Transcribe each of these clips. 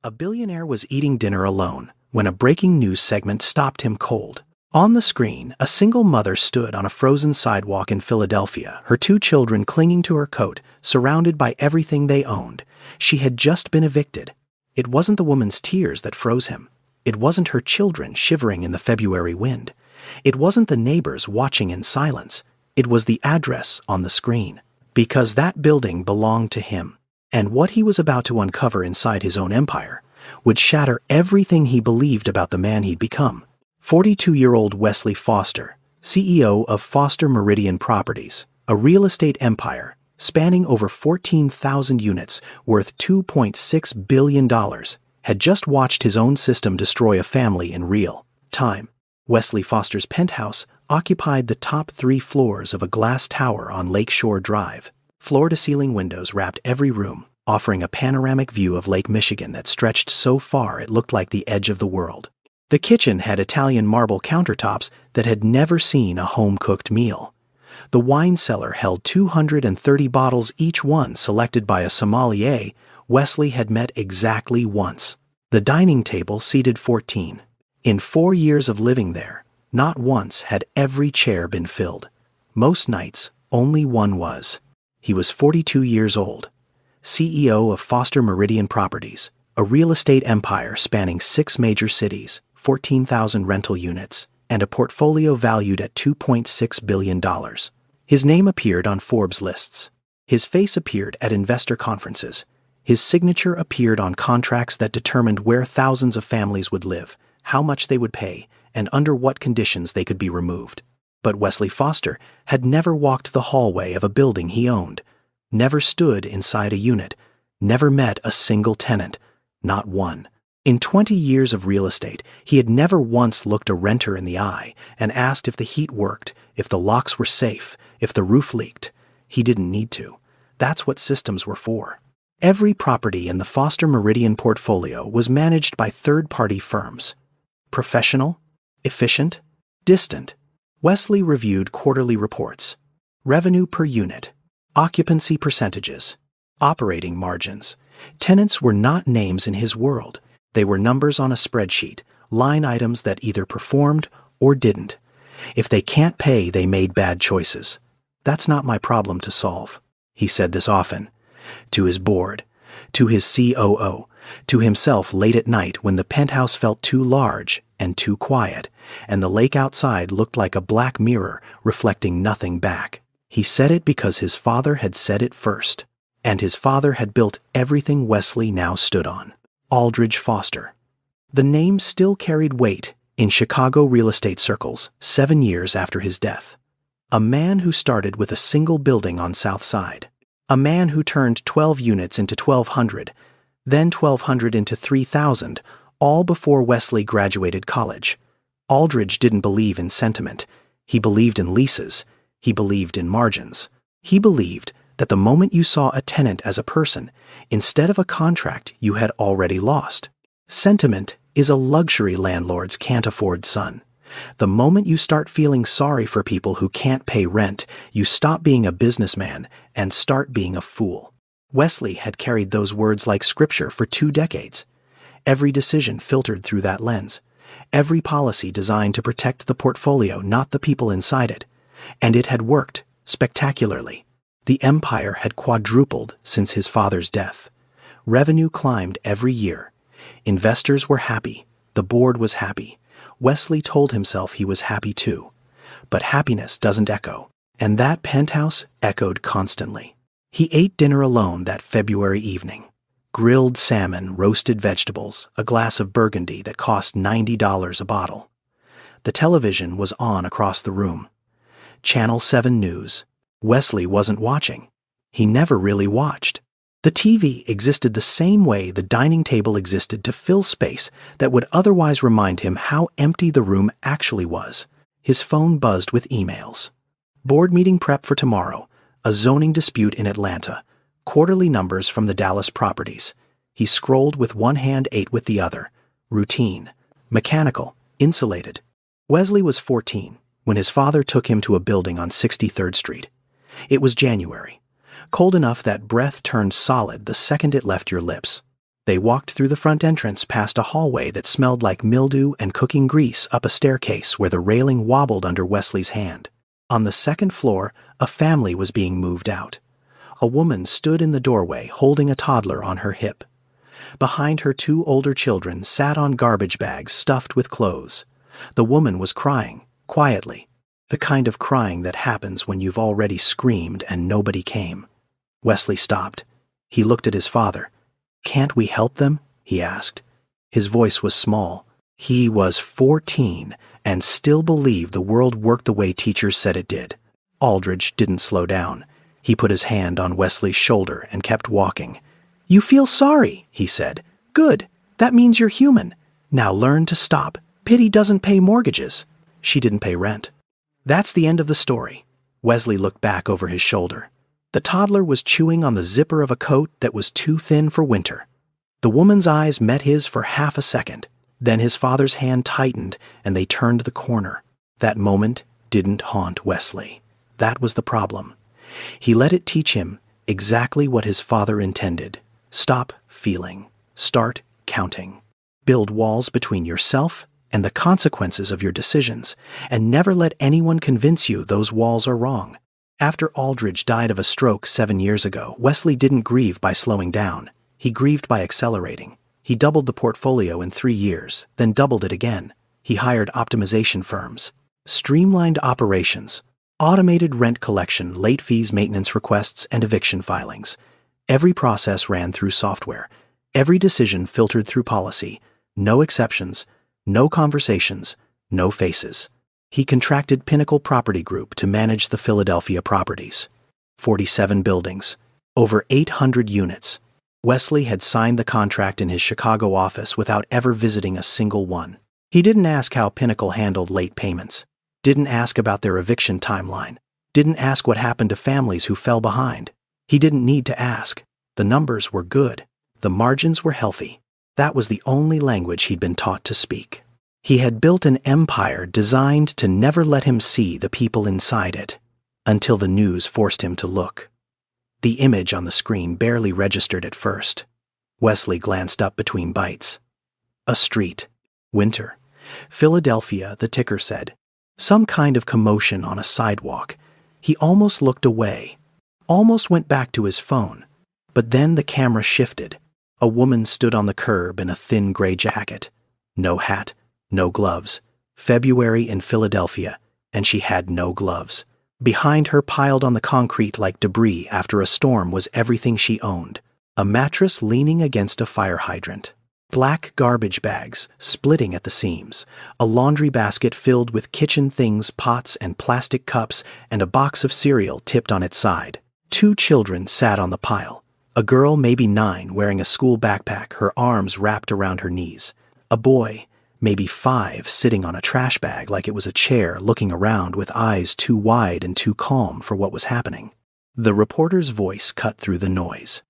A billionaire was eating dinner alone when a breaking news segment stopped him cold. On the screen, a single mother stood on a frozen sidewalk in Philadelphia, her two children clinging to her coat, surrounded by everything they owned. She had just been evicted. It wasn't the woman's tears that froze him. It wasn't her children shivering in the February wind. It wasn't the neighbors watching in silence. It was the address on the screen. Because that building belonged to him. And what he was about to uncover inside his own empire would shatter everything he believed about the man he'd become. 42-year-old Wesley Foster, CEO of Foster Meridian Properties, a real estate empire spanning over 14,000 units worth $2.6 billion, had just watched his own system destroy a family in real time. Wesley Foster's penthouse occupied the top 3 floors of a glass tower on Lakeshore Drive. Floor-to-ceiling windows wrapped every room, offering a panoramic view of Lake Michigan that stretched so far it looked like the edge of the world. The kitchen had Italian marble countertops that had never seen a home-cooked meal. The wine cellar held 230 bottles, each one selected by a sommelier Wesley had met exactly once. The dining table seated 14. In 4 years of living there, not once had every chair been filled. Most nights, only one was. He was 42 years old, CEO of Foster Meridian Properties, a real estate empire spanning 6 major cities, 14,000 rental units, and a portfolio valued at $2.6 billion. His name appeared on Forbes lists. His face appeared at investor conferences. His signature appeared on contracts that determined where thousands of families would live, how much they would pay, and under what conditions they could be removed. But Wesley Foster had never walked the hallway of a building he owned, never stood inside a unit, never met a single tenant, not one. In 20 years of real estate, he had never once looked a renter in the eye and asked if the heat worked, if the locks were safe, if the roof leaked. He didn't need to. That's what systems were for. Every property in the Foster Meridian portfolio was managed by third-party firms. Professional, efficient, distant. Wesley reviewed quarterly reports, revenue per unit, occupancy percentages, operating margins. Tenants were not names in his world. They were numbers on a spreadsheet, line items that either performed or didn't. If they can't pay, they made bad choices. That's not my problem to solve. He said this often. To his board, to his COO, to himself late at night when the penthouse felt too large and too quiet, and the lake outside looked like a black mirror reflecting nothing back. He said it because his father had said it first, and his father had built everything Wesley now stood on. Aldridge Foster. The name still carried weight in Chicago real estate circles 7 years after his death. A man who started with a single building on South Side. A man who turned 12 units into 1,200, then 1,200 into 3,000, all before Wesley graduated college. Aldridge didn't believe in sentiment. He believed in leases. He believed in margins. He believed that the moment you saw a tenant as a person, instead of a contract you had already lost. Sentiment is a luxury landlords can't afford, son. The moment you start feeling sorry for people who can't pay rent, you stop being a businessman and start being a fool. Wesley had carried those words like scripture for 2 decades. Every decision filtered through that lens. Every policy designed to protect the portfolio, not the people inside it. And it had worked spectacularly. The empire had quadrupled since his father's death. Revenue climbed every year. Investors were happy. The board was happy. Wesley told himself he was happy too. But happiness doesn't echo. And that penthouse echoed constantly. He ate dinner alone that February evening. Grilled salmon, roasted vegetables, a glass of Burgundy that cost $90 a bottle. The television was on across the room. Channel 7 News. Wesley wasn't watching. He never really watched. The TV existed the same way the dining table existed to fill space that would otherwise remind him how empty the room actually was. His phone buzzed with emails. Board meeting prep for tomorrow. A zoning dispute in Atlanta. Quarterly numbers from the Dallas properties. He scrolled with one hand, ate with the other. Routine. Mechanical. Insulated. Wesley was 14 when his father took him to a building on 63rd Street. It was January. Cold enough that breath turned solid the second it left your lips. They walked through the front entrance past a hallway that smelled like mildew and cooking grease up a staircase where the railing wobbled under Wesley's hand. On the second floor, a family was being moved out. A woman stood in the doorway holding a toddler on her hip. Behind her, 2 older children sat on garbage bags stuffed with clothes. The woman was crying, quietly, the kind of crying that happens when you've already screamed and nobody came. Wesley stopped. He looked at his father. "Can't we help them?" he asked. His voice was small. He was 14 and still believed the world worked the way teachers said it did. Aldridge didn't slow down. He put his hand on Wesley's shoulder and kept walking. "You feel sorry," he said. "Good. That means you're human. Now learn to stop. Pity doesn't pay mortgages." She didn't pay rent. That's the end of the story. Wesley looked back over his shoulder. The toddler was chewing on the zipper of a coat that was too thin for winter. The woman's eyes met his for half a second. Then his father's hand tightened and they turned the corner. That moment didn't haunt Wesley. That was the problem. He let it teach him exactly what his father intended. Stop feeling. Start counting. Build walls between yourself and the consequences of your decisions, and never let anyone convince you those walls are wrong. After Aldridge died of a stroke 7 years ago, Wesley didn't grieve by slowing down. He grieved by accelerating. He doubled the portfolio in 3 years, then doubled it again. He hired optimization firms, streamlined operations, automated rent collection, late fees, maintenance requests, and eviction filings. Every process ran through software. Every decision filtered through policy. No exceptions, no conversations, no faces. He contracted Pinnacle Property Group to manage the Philadelphia properties. 47 buildings, over 800 units. Wesley had signed the contract in his Chicago office without ever visiting a single one. He didn't ask how Pinnacle handled late payments, didn't ask about their eviction timeline, didn't ask what happened to families who fell behind. He didn't need to ask. The numbers were good. The margins were healthy. That was the only language he'd been taught to speak. He had built an empire designed to never let him see the people inside it, until the news forced him to look. The image on the screen barely registered at first. Wesley glanced up between bites. A street. Winter. Philadelphia, the ticker said. Some kind of commotion on a sidewalk. He almost looked away, almost went back to his phone. But then the camera shifted. A woman stood on the curb in a thin gray jacket. No hat. No gloves. February in Philadelphia, and she had no gloves. Behind her, piled on the concrete like debris after a storm, was everything she owned. A mattress leaning against a fire hydrant. Black garbage bags splitting at the seams. A laundry basket filled with kitchen things, pots and plastic cups, and a box of cereal tipped on its side. 2 children sat on the pile. A girl, maybe 9, wearing a school backpack, her arms wrapped around her knees. A boy, maybe 5, sitting on a trash bag like it was a chair, looking around with eyes too wide and too calm for what was happening. The reporter's voice cut through the noise.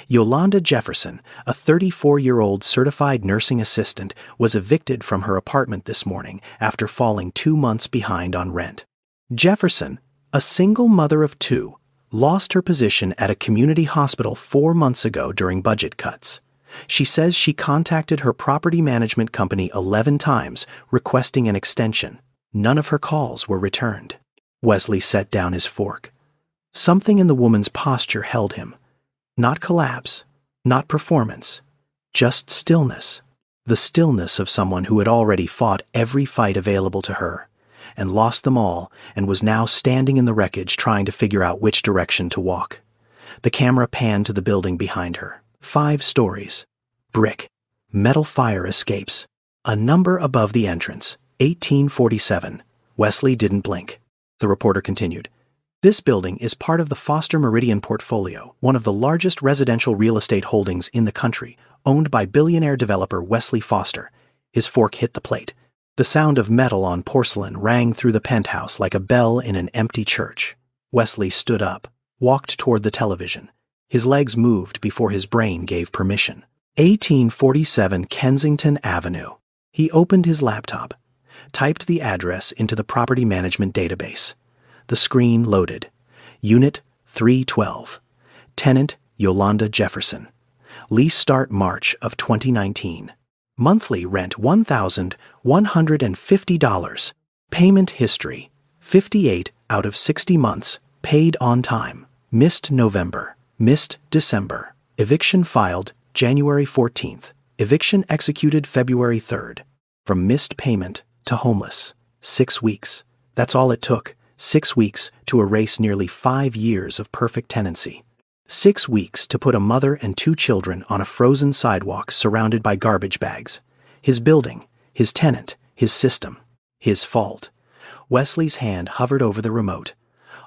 Yolanda Jefferson, a 34-year-old certified nursing assistant, was evicted from her apartment this morning after falling 2 months behind on rent. Jefferson, a single mother of 2, lost her position at a community hospital 4 months ago during budget cuts. She says she contacted her property management company 11 times requesting an extension. None of her calls were returned. Wesley set down his fork. Something in the woman's posture held him. Not collapse, not performance, just stillness. The stillness of someone who had already fought every fight available to her, and lost them all, and was now standing in the wreckage trying to figure out which direction to walk. The camera panned to the building behind her. 5 stories. Brick. Metal fire escapes. A number above the entrance. 1847. Wesley didn't blink. The reporter continued. This building is part of the Foster Meridian portfolio, one of the largest residential real estate holdings in the country, owned by billionaire developer Wesley Foster. His fork hit the plate. The sound of metal on porcelain rang through the penthouse like a bell in an empty church. Wesley stood up, walked toward the television. His legs moved before his brain gave permission. 1847 Kensington Avenue. He opened his laptop, typed the address into the property management database. The screen loaded. Unit 312. Tenant Yolanda Jefferson. Lease start March of 2019. Monthly rent $1,150. Payment history 58 out of 60 months, paid on time. Missed November, missed December. Eviction filed January 14th. Eviction executed February 3rd. From missed payment to homeless. 6 weeks. That's all it took. 6 weeks to erase nearly 5 years of perfect tenancy. 6 weeks to put a mother and 2 children on a frozen sidewalk surrounded by garbage bags. His building, his tenant, his system. His fault. Wesley's hand hovered over the remote.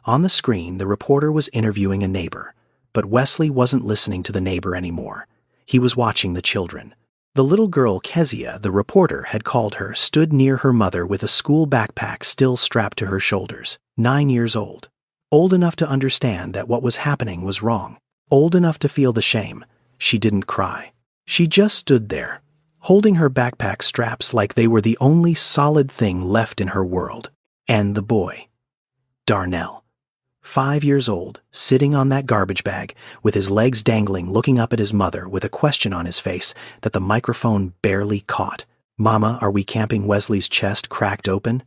On the screen, the reporter was interviewing a neighbor. But Wesley wasn't listening to the neighbor anymore. He was watching the children. The little girl Kezia, the reporter had called her, stood near her mother with a school backpack still strapped to her shoulders. 9 years old. Old enough to understand that what was happening was wrong. Old enough to feel the shame. She didn't cry. She just stood there, holding her backpack straps like they were the only solid thing left in her world. And the boy. Darnell. 5 years old, sitting on that garbage bag, with his legs dangling, looking up at his mother with a question on his face that the microphone barely caught. "Mama, are we camping?" Wesley's chest cracked open.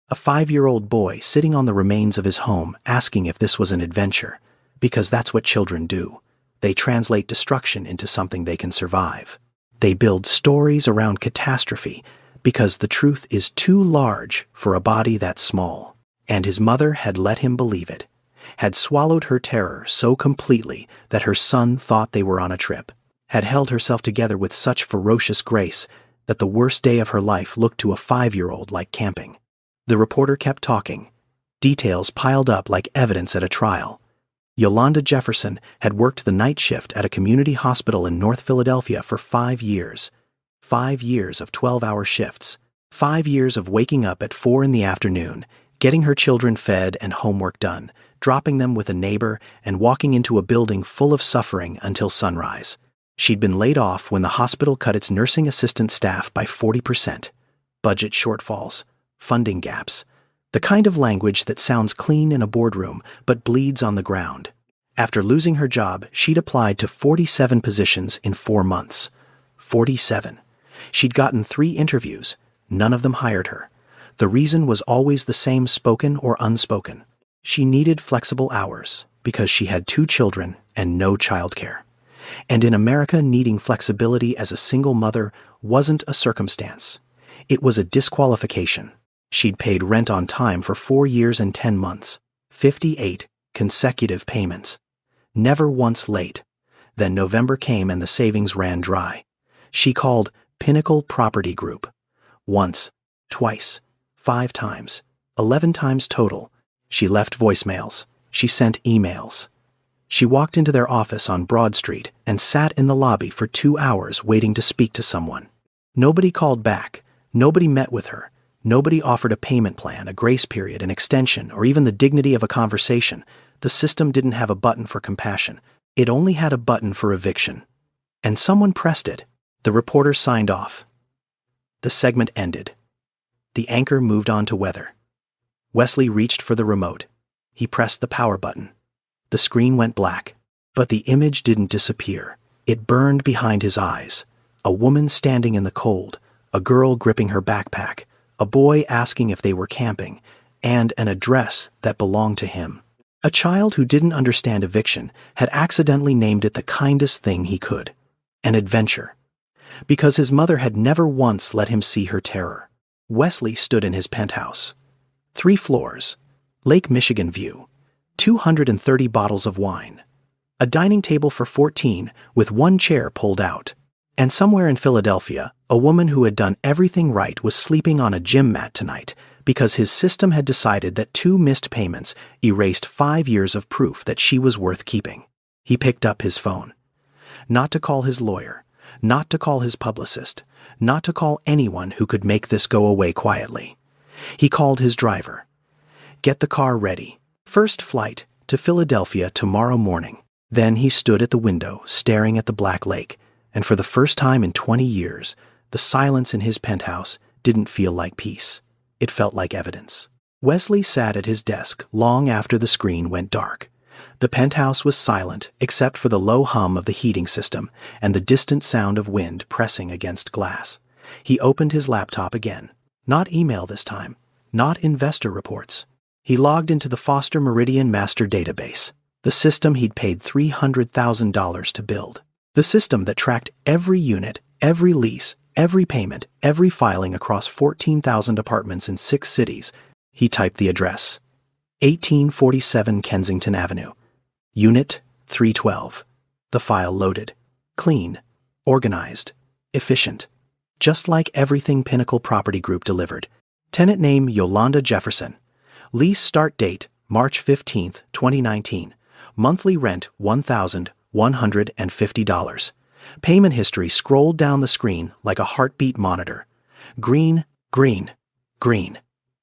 A 5-year-old boy sitting on the remains of his home, asking if this was an adventure. Because that's what children do. They translate destruction into something they can survive. They build stories around catastrophe, because the truth is too large for a body that small. And his mother had let him believe it. Had swallowed her terror so completely that her son thought they were on a trip, had held herself together with such ferocious grace that the worst day of her life looked to a 5-year-old like camping. The reporter kept talking. Details piled up like evidence at a trial. Yolanda Jefferson had worked the night shift at a community hospital in North Philadelphia for 5 years. 5 years of 12-hour shifts. 5 years of waking up at 4 in the afternoon, getting her children fed and homework done, dropping them with a neighbor, and walking into a building full of suffering until sunrise. She'd been laid off when the hospital cut its nursing assistant staff by 40%. Budget shortfalls, funding gaps, the kind of language that sounds clean in a boardroom but bleeds on the ground. After losing her job, she'd applied to 47 positions in 4 months. 47. She'd gotten 3 interviews. None of them hired her. The reason was always the same, spoken or unspoken. She needed flexible hours because she had 2 children and no childcare. And in America, needing flexibility as a single mother wasn't a circumstance. It was a disqualification. She'd paid rent on time for 4 years and 10 months. 58 consecutive payments. Never once late. Then November came and the savings ran dry. She called Pinnacle Property Group. Once, twice, 5 times, 11 times total. She left voicemails. She sent emails. She walked into their office on Broad Street and sat in the lobby for 2 hours waiting to speak to someone. Nobody called back. Nobody met with her. Nobody offered a payment plan, a grace period, an extension, or even the dignity of a conversation. The system didn't have a button for compassion. It only had a button for eviction. And someone pressed it. The reporter signed off. The segment ended. The anchor moved on to weather. Wesley reached for the remote. He pressed the power button. The screen went black. But the image didn't disappear. It burned behind his eyes. A woman standing in the cold, a girl gripping her backpack, a boy asking if they were camping, and an address that belonged to him. A child who didn't understand eviction had accidentally named it the kindest thing he could, an adventure. Because his mother had never once let him see her terror. Wesley stood in his penthouse. 3 floors, Lake Michigan view, 230 bottles of wine, a dining table for 14 with 1 chair pulled out. And somewhere in Philadelphia, a woman who had done everything right was sleeping on a gym mat tonight because his system had decided that 2 missed payments erased 5 years of proof that she was worth keeping. He picked up his phone. Not to call his lawyer, not to call his publicist, not to call anyone who could make this go away quietly. He called his driver. "Get the car ready. First flight to Philadelphia tomorrow morning." Then he stood at the window, staring at the Black Lake, and for the first time in 20 years, the silence in his penthouse didn't feel like peace. It felt like evidence. Wesley sat at his desk long after the screen went dark. The penthouse was silent except for the low hum of the heating system and the distant sound of wind pressing against glass. He opened his laptop again. Not email this time. Not investor reports. He logged into the Foster Meridian Master Database, the system he'd paid $300,000 to build. The system that tracked every unit, every lease, every payment, every filing across 14,000 apartments in 6 cities. He typed the address. 1847 Kensington Avenue. Unit 312. The file loaded. Clean. Organized. Efficient. Just like everything Pinnacle Property Group delivered. Tenant name Yolanda Jefferson. Lease start date March 15, 2019. Monthly rent $1,150. Payment history scrolled down the screen like a heartbeat monitor. Green, green, green,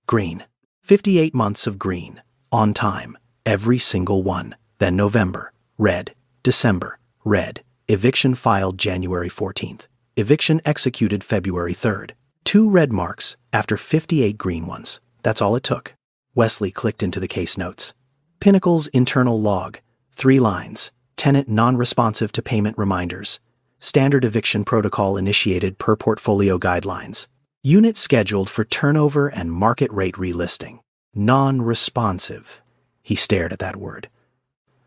green. 58 months of green. On time. Every single one. Then November. Red. December. Red. Eviction filed January 14th. Eviction executed February 3rd. 2 red marks after 58 green ones. That's all it took. Wesley clicked into the case notes. Pinnacle's internal log. 3 lines. Tenant non-responsive to payment reminders. Standard eviction protocol initiated per portfolio guidelines. Unit scheduled for turnover and market rate relisting. Non-responsive. He stared at that word.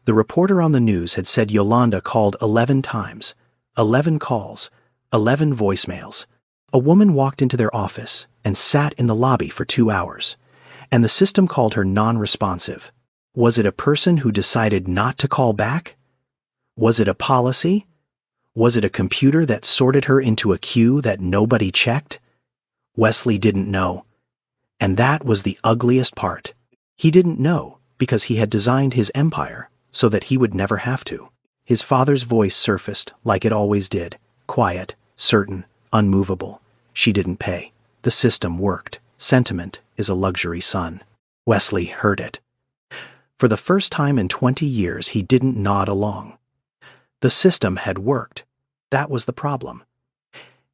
The reporter on the news had said Yolanda called 11 times. 11 calls. 11 voicemails. A woman walked into their office and sat in the lobby for 2 hours. And the system called her non-responsive. Was it a person who decided not to call back? Was it a policy? Was it a computer that sorted her into a queue that nobody checked? Wesley didn't know. And that was the ugliest part. He didn't know because he had designed his empire so that he would never have to. His father's voice surfaced like it always did, quiet, certain, unmovable. She didn't pay. The system worked. Sentiment is a luxury, son. Wesley heard it. For the first time in 20 years, he didn't nod along. The system had worked. That was the problem.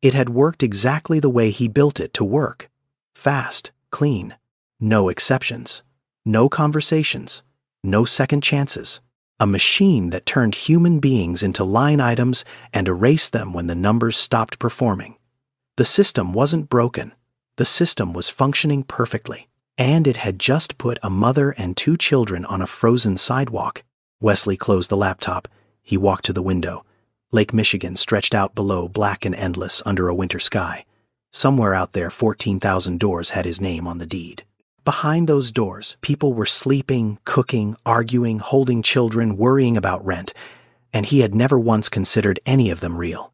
It had worked exactly the way he built it to work. Fast, clean, no exceptions, no conversations, no second chances. A machine that turned human beings into line items and erased them when the numbers stopped performing. The system wasn't broken. The system was functioning perfectly. And it had just put a mother and 2 children on a frozen sidewalk. Wesley closed the laptop. He walked to the window. Lake Michigan stretched out below, black and endless under a winter sky. Somewhere out there, 14,000 doors had his name on the deed. Behind those doors, people were sleeping, cooking, arguing, holding children, worrying about rent, and he had never once considered any of them real.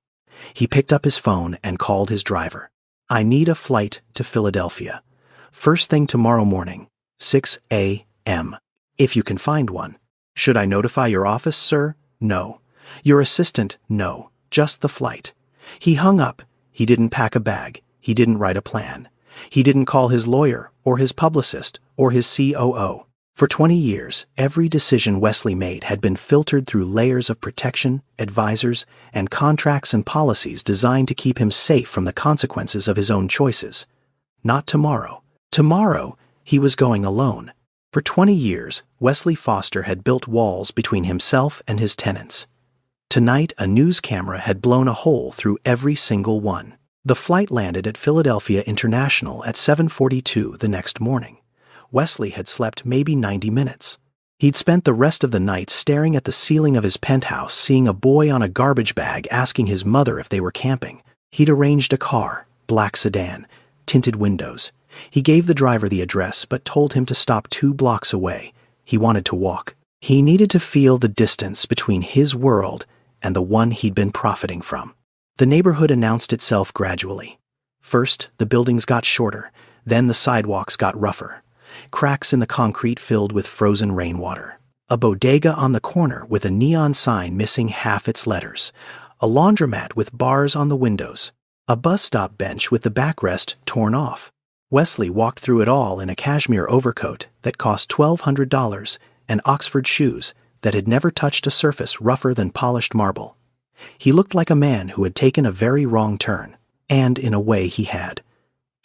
He picked up his phone and called his driver. I need a flight to Philadelphia. First thing tomorrow morning, 6 a.m. If you can find one. Should I notify your office, sir? No. Your assistant? No. Just the flight. He hung up. He didn't pack a bag. He didn't write a plan. He didn't call his lawyer or his publicist or his COO. For 20 years, every decision Wesley made had been filtered through layers of protection, advisors, and contracts and policies designed to keep him safe from the consequences of his own choices. Not tomorrow. Tomorrow, he was going alone. For 20 years, Wesley Foster had built walls between himself and his tenants. Tonight, a news camera had blown a hole through every single one. The flight landed at Philadelphia International at 7:42 the next morning. Wesley had slept maybe 90 minutes. He'd spent the rest of the night staring at the ceiling of his penthouse, seeing a boy on a garbage bag asking his mother if they were camping. He'd arranged a car, black sedan, tinted windows. He gave the driver the address but told him to stop 2 blocks away. He wanted to walk. He needed to feel the distance between his world and the one he'd been profiting from. The neighborhood announced itself gradually. First, the buildings got shorter, then the sidewalks got rougher. Cracks in the concrete filled with frozen rainwater. A bodega on the corner with a neon sign missing half its letters. A laundromat with bars on the windows. A bus stop bench with the backrest torn off. Wesley walked through it all in a cashmere overcoat that cost $1,200 and Oxford shoes that had never touched a surface rougher than polished marble. He looked like a man who had taken a very wrong turn, and in a way he had.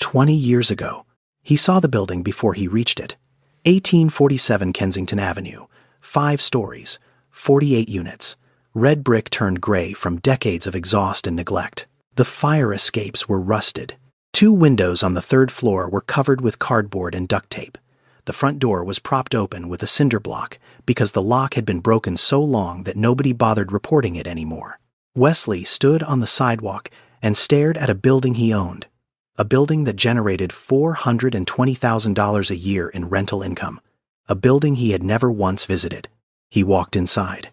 20 years ago, he saw the building before he reached it. 1847 Kensington Avenue, 5 stories, 48 units. Red brick turned gray from decades of exhaust and neglect. The fire escapes were rusted. 2 windows on the 3rd floor were covered with cardboard and duct tape. The front door was propped open with a cinder block because the lock had been broken so long that nobody bothered reporting it anymore. Wesley stood on the sidewalk and stared at a building he owned, a building that generated $420,000 a year in rental income, a building he had never once visited. He walked inside.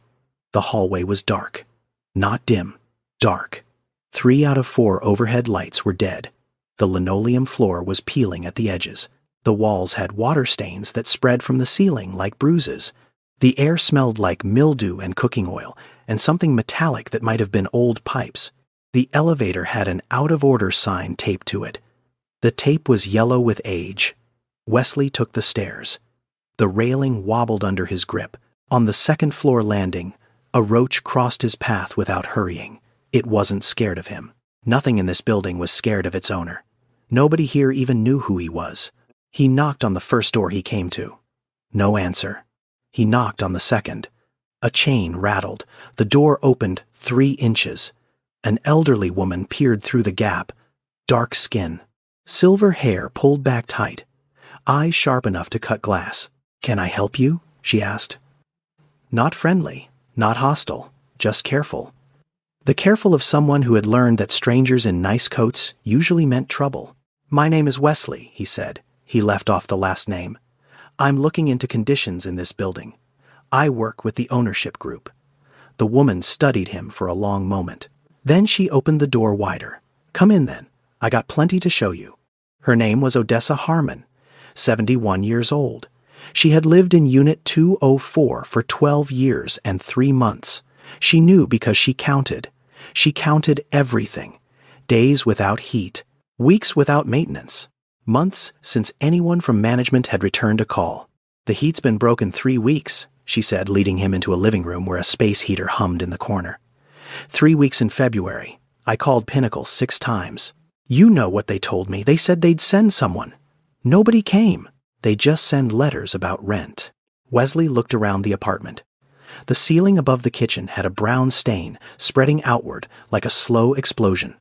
The hallway was dark. Not dim, dark. 3 out of 4 overhead lights were dead. The linoleum floor was peeling at the edges. The walls had water stains that spread from the ceiling like bruises. The air smelled like mildew and cooking oil, and something metallic that might have been old pipes. The elevator had an out-of-order sign taped to it. The tape was yellow with age. Wesley took the stairs. The railing wobbled under his grip. On the 2nd floor landing, a roach crossed his path without hurrying. It wasn't scared of him. Nothing in this building was scared of its owner. Nobody here even knew who he was. He knocked on the first door he came to. No answer. He knocked on the second. A chain rattled. The door opened 3 inches. An elderly woman peered through the gap. Dark skin. Silver hair pulled back tight. Eyes sharp enough to cut glass. "Can I help you?" she asked. Not friendly, not hostile, just careful. The careful of someone who had learned that strangers in nice coats usually meant trouble. "My name is Wesley," he said. He left off the last name. "I'm looking into conditions in this building. I work with the ownership group." The woman studied him for a long moment. Then she opened the door wider. "Come in then. I got plenty to show you." Her name was Odessa Harmon, 71 years old. She had lived in Unit 204 for 12 years and 3 months. She knew because she counted. She counted everything. Days without heat, weeks without maintenance, months since anyone from management had returned a call. "The heat's been broken 3 weeks, she said, leading him into a living room where a space heater hummed in the corner. 3 weeks in February. I called Pinnacle 6 times. You know what they told me. They said they'd send someone. Nobody came. They just send letters about rent." Wesley looked around the apartment. The ceiling above the kitchen had a brown stain spreading outward like a slow explosion.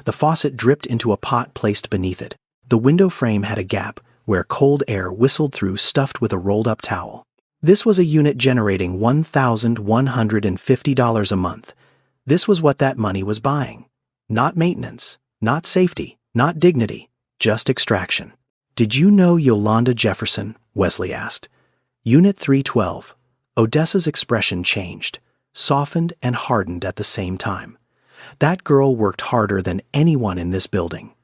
The faucet dripped into a pot placed beneath it. The window frame had a gap where cold air whistled through, stuffed with a rolled-up towel. This was a unit generating $1,150 a month. This was what that money was buying. Not maintenance, not safety, not dignity, just extraction. "Did you know Yolanda Jefferson?" Wesley asked. Unit 312. Odessa's expression changed, softened and hardened at the same time. That girl worked harder than anyone in this building.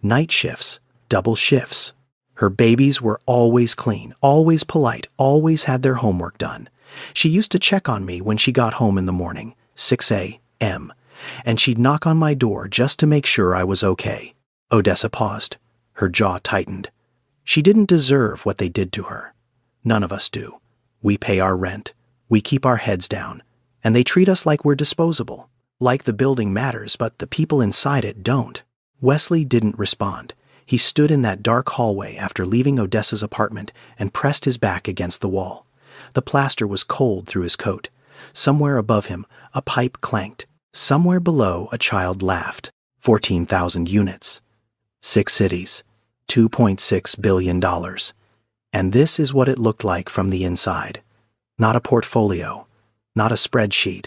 Night shifts, double shifts. Her babies were always clean, always polite, always had their homework done. She used to check on me when she got home in the morning, 6 a.m., and she'd knock on my door just to make sure I was okay. Odessa paused. Her jaw tightened. She didn't deserve what they did to her. None of us do. We pay our rent, we keep our heads down, and they treat us like we're disposable. Like the building matters, but the people inside it don't. Wesley didn't respond. He stood in that dark hallway after leaving Odessa's apartment and pressed his back against the wall. The plaster was cold through his coat. Somewhere above him, a pipe clanked. Somewhere below, a child laughed. 14,000 units. 6 cities. $2.6 billion. And this is what it looked like from the inside. Not a portfolio, not a spreadsheet,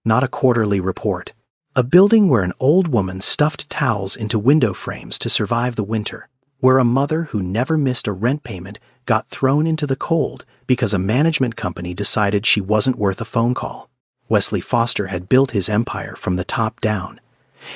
not a quarterly report. A building where an old woman stuffed towels into window frames to survive the winter, where a mother who never missed a rent payment got thrown into the cold because a management company decided she wasn't worth a phone call. Wesley Foster had built his empire from the top down.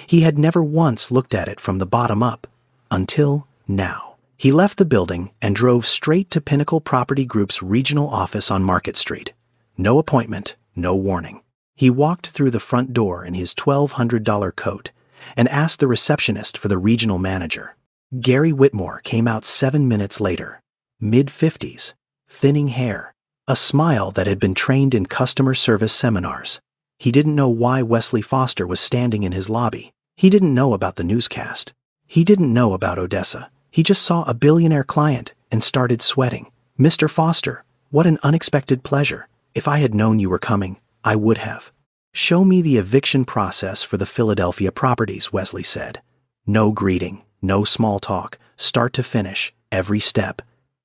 He had never once looked at it from the bottom up, until now. He left the building and drove straight to Pinnacle Property Group's regional office on Market Street. No appointment, no warning. He walked through the front door in his $1,200 coat and asked the receptionist for the regional manager. Gary Whitmore came out 7 minutes later. Mid-50s, thinning hair, a smile that had been trained in customer service seminars. He didn't know why Wesley Foster was standing in his lobby. He didn't know about the newscast. He didn't know about Odessa. He just saw a billionaire client and started sweating. "Mr. Foster, What an unexpected pleasure. If I had known you were coming, I would have. Show me the eviction process for the Philadelphia properties, Wesley said. No greeting, no small talk, start to finish, every step.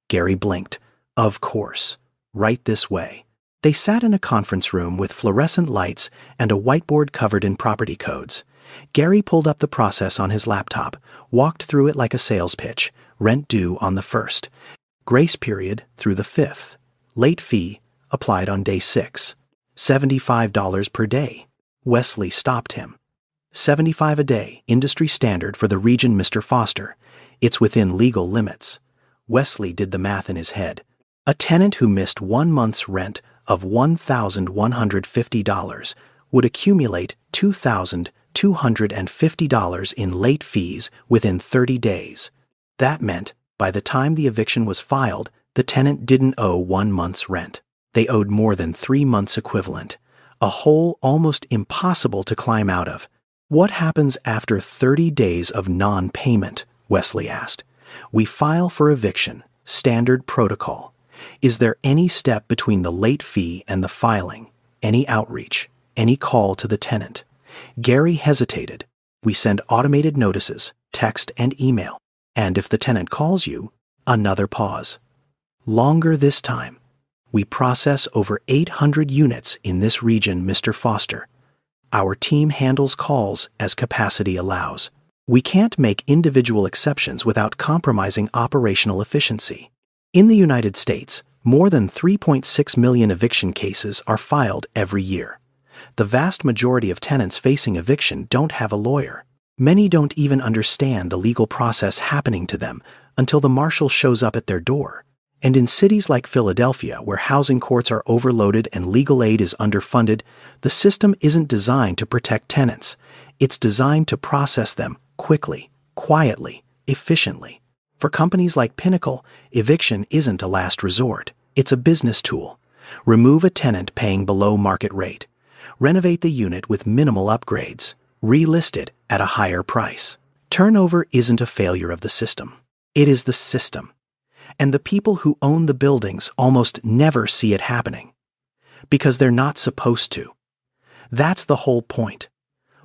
Gary blinked. Of course. Right this way. They sat in a conference room with fluorescent lights and a whiteboard covered in property codes. Gary pulled up the process on his laptop, walked through it like a sales pitch. Rent due on the 1st. Grace period through the 5th. Late fee applied on day 6. $75 per day. Wesley stopped him. $75 a day, industry standard for the region, Mr. Foster. It's within legal limits. Wesley did the math in his head. A tenant who missed 1 month's rent of $1,150 would accumulate $2,250 in late fees within 30 days. That meant, by the time the eviction was filed, the tenant didn't owe 1 month's rent. They owed more than 3 months equivalent. A hole almost impossible to climb out of. What happens after 30 days of non-payment? Wesley asked. We file for eviction. Standard protocol. Is there any step between the late fee and the filing? Any outreach? Any call to the tenant? Gary hesitated. We send automated notices, text and email. And if the tenant calls you, another pause. Longer this time. We process over 800 units in this region, Mr. Foster. Our team handles calls as capacity allows. We can't make individual exceptions without compromising operational efficiency. In the United States, more than 3.6 million eviction cases are filed every year. The vast majority of tenants facing eviction don't have a lawyer. Many don't even understand the legal process happening to them until the marshal shows up at their door. And in cities like Philadelphia, where housing courts are overloaded and legal aid is underfunded, the system isn't designed to protect tenants. It's designed to process them quickly, quietly, efficiently. For companies like Pinnacle, eviction isn't a last resort. It's a business tool. Remove a tenant paying below market rate. Renovate the unit with minimal upgrades. Relist it at a higher price. Turnover isn't a failure of the system. It is the system. And the people who own the buildings almost never see it happening. Because they're not supposed to. That's the whole point.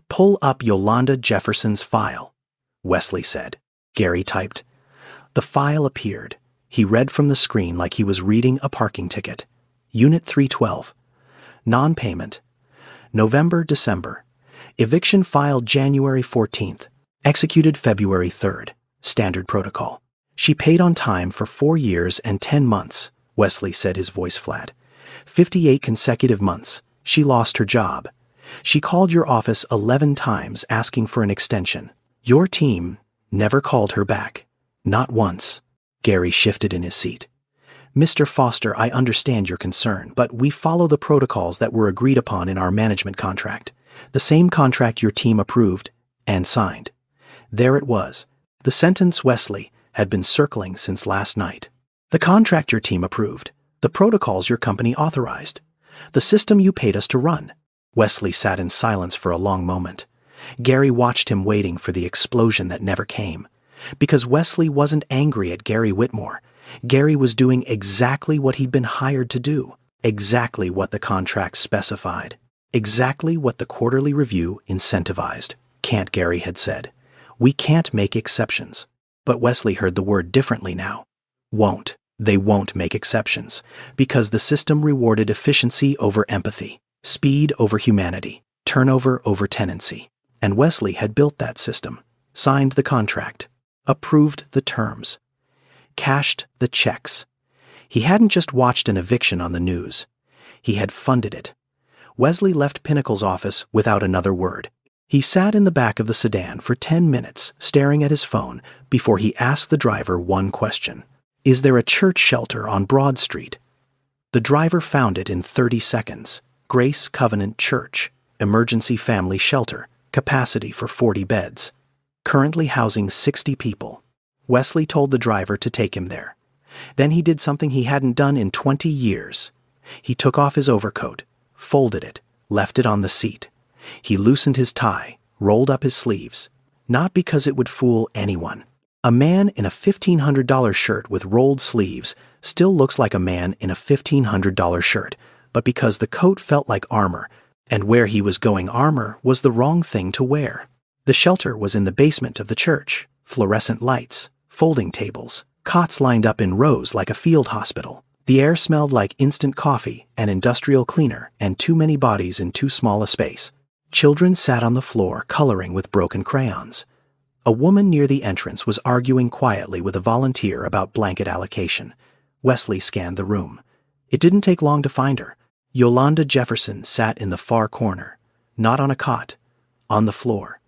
Pull up Yolanda Jefferson's file, Wesley said. Gary typed. The file appeared. He read from the screen like he was reading a parking ticket. Unit 312. Non-payment. November, December. Eviction filed January 14th. Executed February 3rd. Standard protocol. She paid on time for 4 years and 10 months, Wesley said, his voice flat. 58 consecutive months. She lost her job. She called your office 11 times asking for an extension. Your team never called her back. Not once. Gary shifted in his seat. Mr. Foster, I understand your concern, but we follow the protocols that were agreed upon in our management contract. The same contract your team approved and signed. There it was. The sentence Wesley had been circling since last night. The contract your team approved. The protocols your company authorized. The system you paid us to run. Wesley sat in silence for a long moment. Gary watched him, waiting for the explosion that never came. Because Wesley wasn't angry at Gary Whitmore. Gary was doing exactly what he'd been hired to do. Exactly what the contract specified. Exactly what the quarterly review incentivized. Can't, Gary had said. We can't make exceptions. But Wesley heard the word differently now. Won't. They won't make exceptions. Because the system rewarded efficiency over empathy. Speed over humanity. Turnover over tenancy. And Wesley had built that system. Signed the contract. Approved the terms. Cashed the checks. He hadn't just watched an eviction on the news. He had funded it. Wesley left Pinnacle's office without another word. He sat in the back of the sedan for 10 minutes, staring at his phone, before he asked the driver one question. Is there a church shelter on Broad Street? The driver found it in 30 seconds. Grace Covenant Church, emergency family shelter, capacity for 40 beds. Currently housing 60 people. Wesley told the driver to take him there. Then he did something he hadn't done in 20 years. He took off his overcoat, folded it, left it on the seat. He loosened his tie, rolled up his sleeves. Not because it would fool anyone. A man in a $1,500 shirt with rolled sleeves still looks like a man in a $1,500 shirt, but because the coat felt like armor, and where he was going armor was the wrong thing to wear. The shelter was in the basement of the church, fluorescent lights, folding tables, cots lined up in rows like a field hospital. The air smelled like instant coffee and industrial cleaner and too many bodies in too small a space. Children sat on the floor coloring with broken crayons. A woman near the entrance was arguing quietly with a volunteer about blanket allocation. Wesley scanned the room. It didn't take long to find her. Yolanda Jefferson sat in the far corner, not on a cot, on the floor,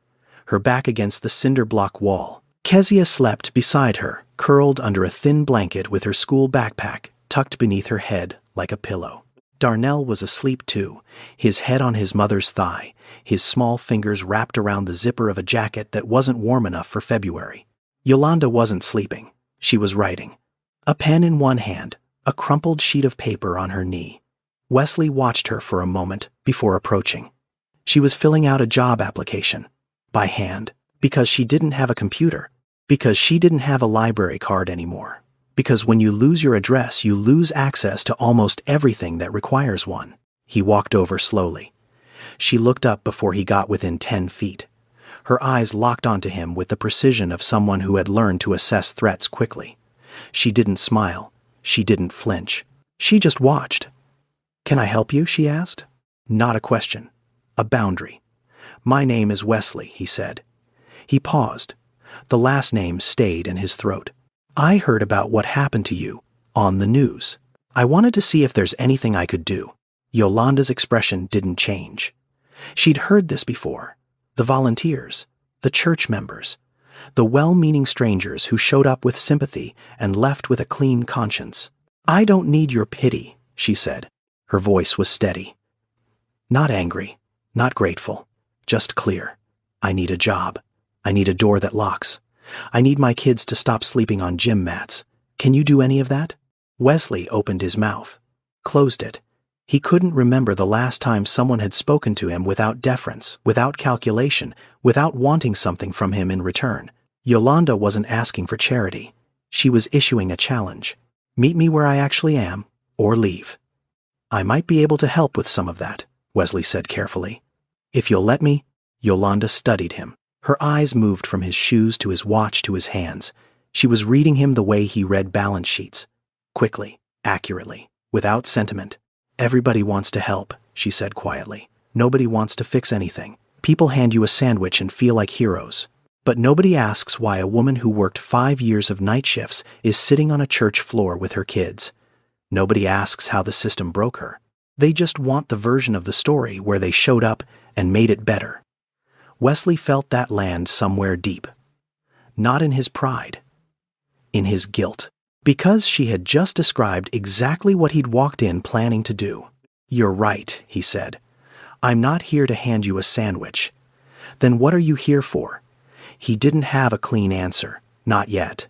her back against the cinder block wall. Kezia slept beside her, curled under a thin blanket with her school backpack tucked beneath her head like a pillow. Darnell was asleep too, his head on his mother's thigh, his small fingers wrapped around the zipper of a jacket that wasn't warm enough for February. Yolanda wasn't sleeping. She was writing. A pen in one hand, a crumpled sheet of paper on her knee. Wesley watched her for a moment before approaching. She was filling out a job application. By hand, because she didn't have a computer, because she didn't have a library card anymore. Because when you lose your address, you lose access to almost everything that requires one. He walked over slowly. She looked up before he got within 10 feet. Her eyes locked onto him with the precision of someone who had learned to assess threats quickly. She didn't smile. She didn't flinch. She just watched. "Can I help you?" she asked. Not a question. A boundary. "My name is Wesley," he said. He paused. The last name stayed in his throat. "I heard about what happened to you on the news. I wanted to see if there's anything I could do." Yolanda's expression didn't change. She'd heard this before. The volunteers, the church members, the well-meaning strangers who showed up with sympathy and left with a clean conscience. "I don't need your pity," she said. Her voice was steady. Not angry, not grateful, just clear. "I need a job. I need a door that locks. I need my kids to stop sleeping on gym mats. Can you do any of that?" Wesley opened his mouth, closed it. He couldn't remember the last time someone had spoken to him without deference, without calculation, without wanting something from him in return. Yolanda wasn't asking for charity. She was issuing a challenge. "Meet me where I actually am, or leave." "I might be able to help with some of that," Wesley said carefully. "If you'll let me." Yolanda studied him. Her eyes moved from his shoes to his watch to his hands. She was reading him the way he read balance sheets. Quickly, accurately, without sentiment. "Everybody wants to help," she said quietly. "Nobody wants to fix anything. People hand you a sandwich and feel like heroes. But nobody asks why a woman who worked 5 years of night shifts is sitting on a church floor with her kids. Nobody asks how the system broke her. They just want the version of the story where they showed up and made it better." Wesley felt that land somewhere deep. Not in his pride. In his guilt. Because she had just described exactly what he'd walked in planning to do. "You're right," he said. "I'm not here to hand you a sandwich." "Then what are you here for?" He didn't have a clean answer. Not yet.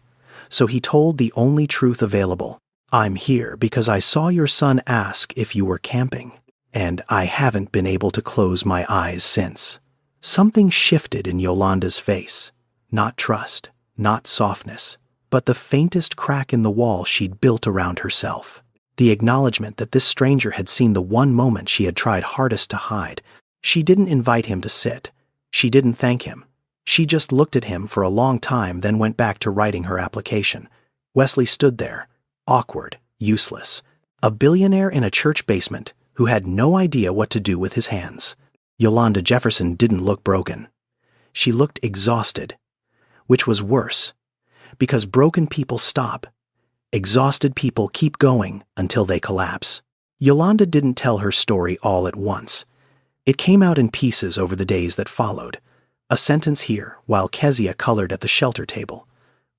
So he told the only truth available. "I'm here because I saw your son ask if you were camping, and I haven't been able to close my eyes since." Something shifted in Yolanda's face. Not trust, not softness, but the faintest crack in the wall she'd built around herself. The acknowledgement that this stranger had seen the one moment she had tried hardest to hide. She didn't invite him to sit. She didn't thank him. She just looked at him for a long time, then went back to writing her application. Wesley stood there, awkward, useless. A billionaire in a church basement who had no idea what to do with his hands. Yolanda Jefferson didn't look broken. She looked exhausted, which was worse, because broken people stop. Exhausted people keep going until they collapse. Yolanda didn't tell her story all at once. It came out in pieces over the days that followed. A sentence here while Kezia colored at the shelter table.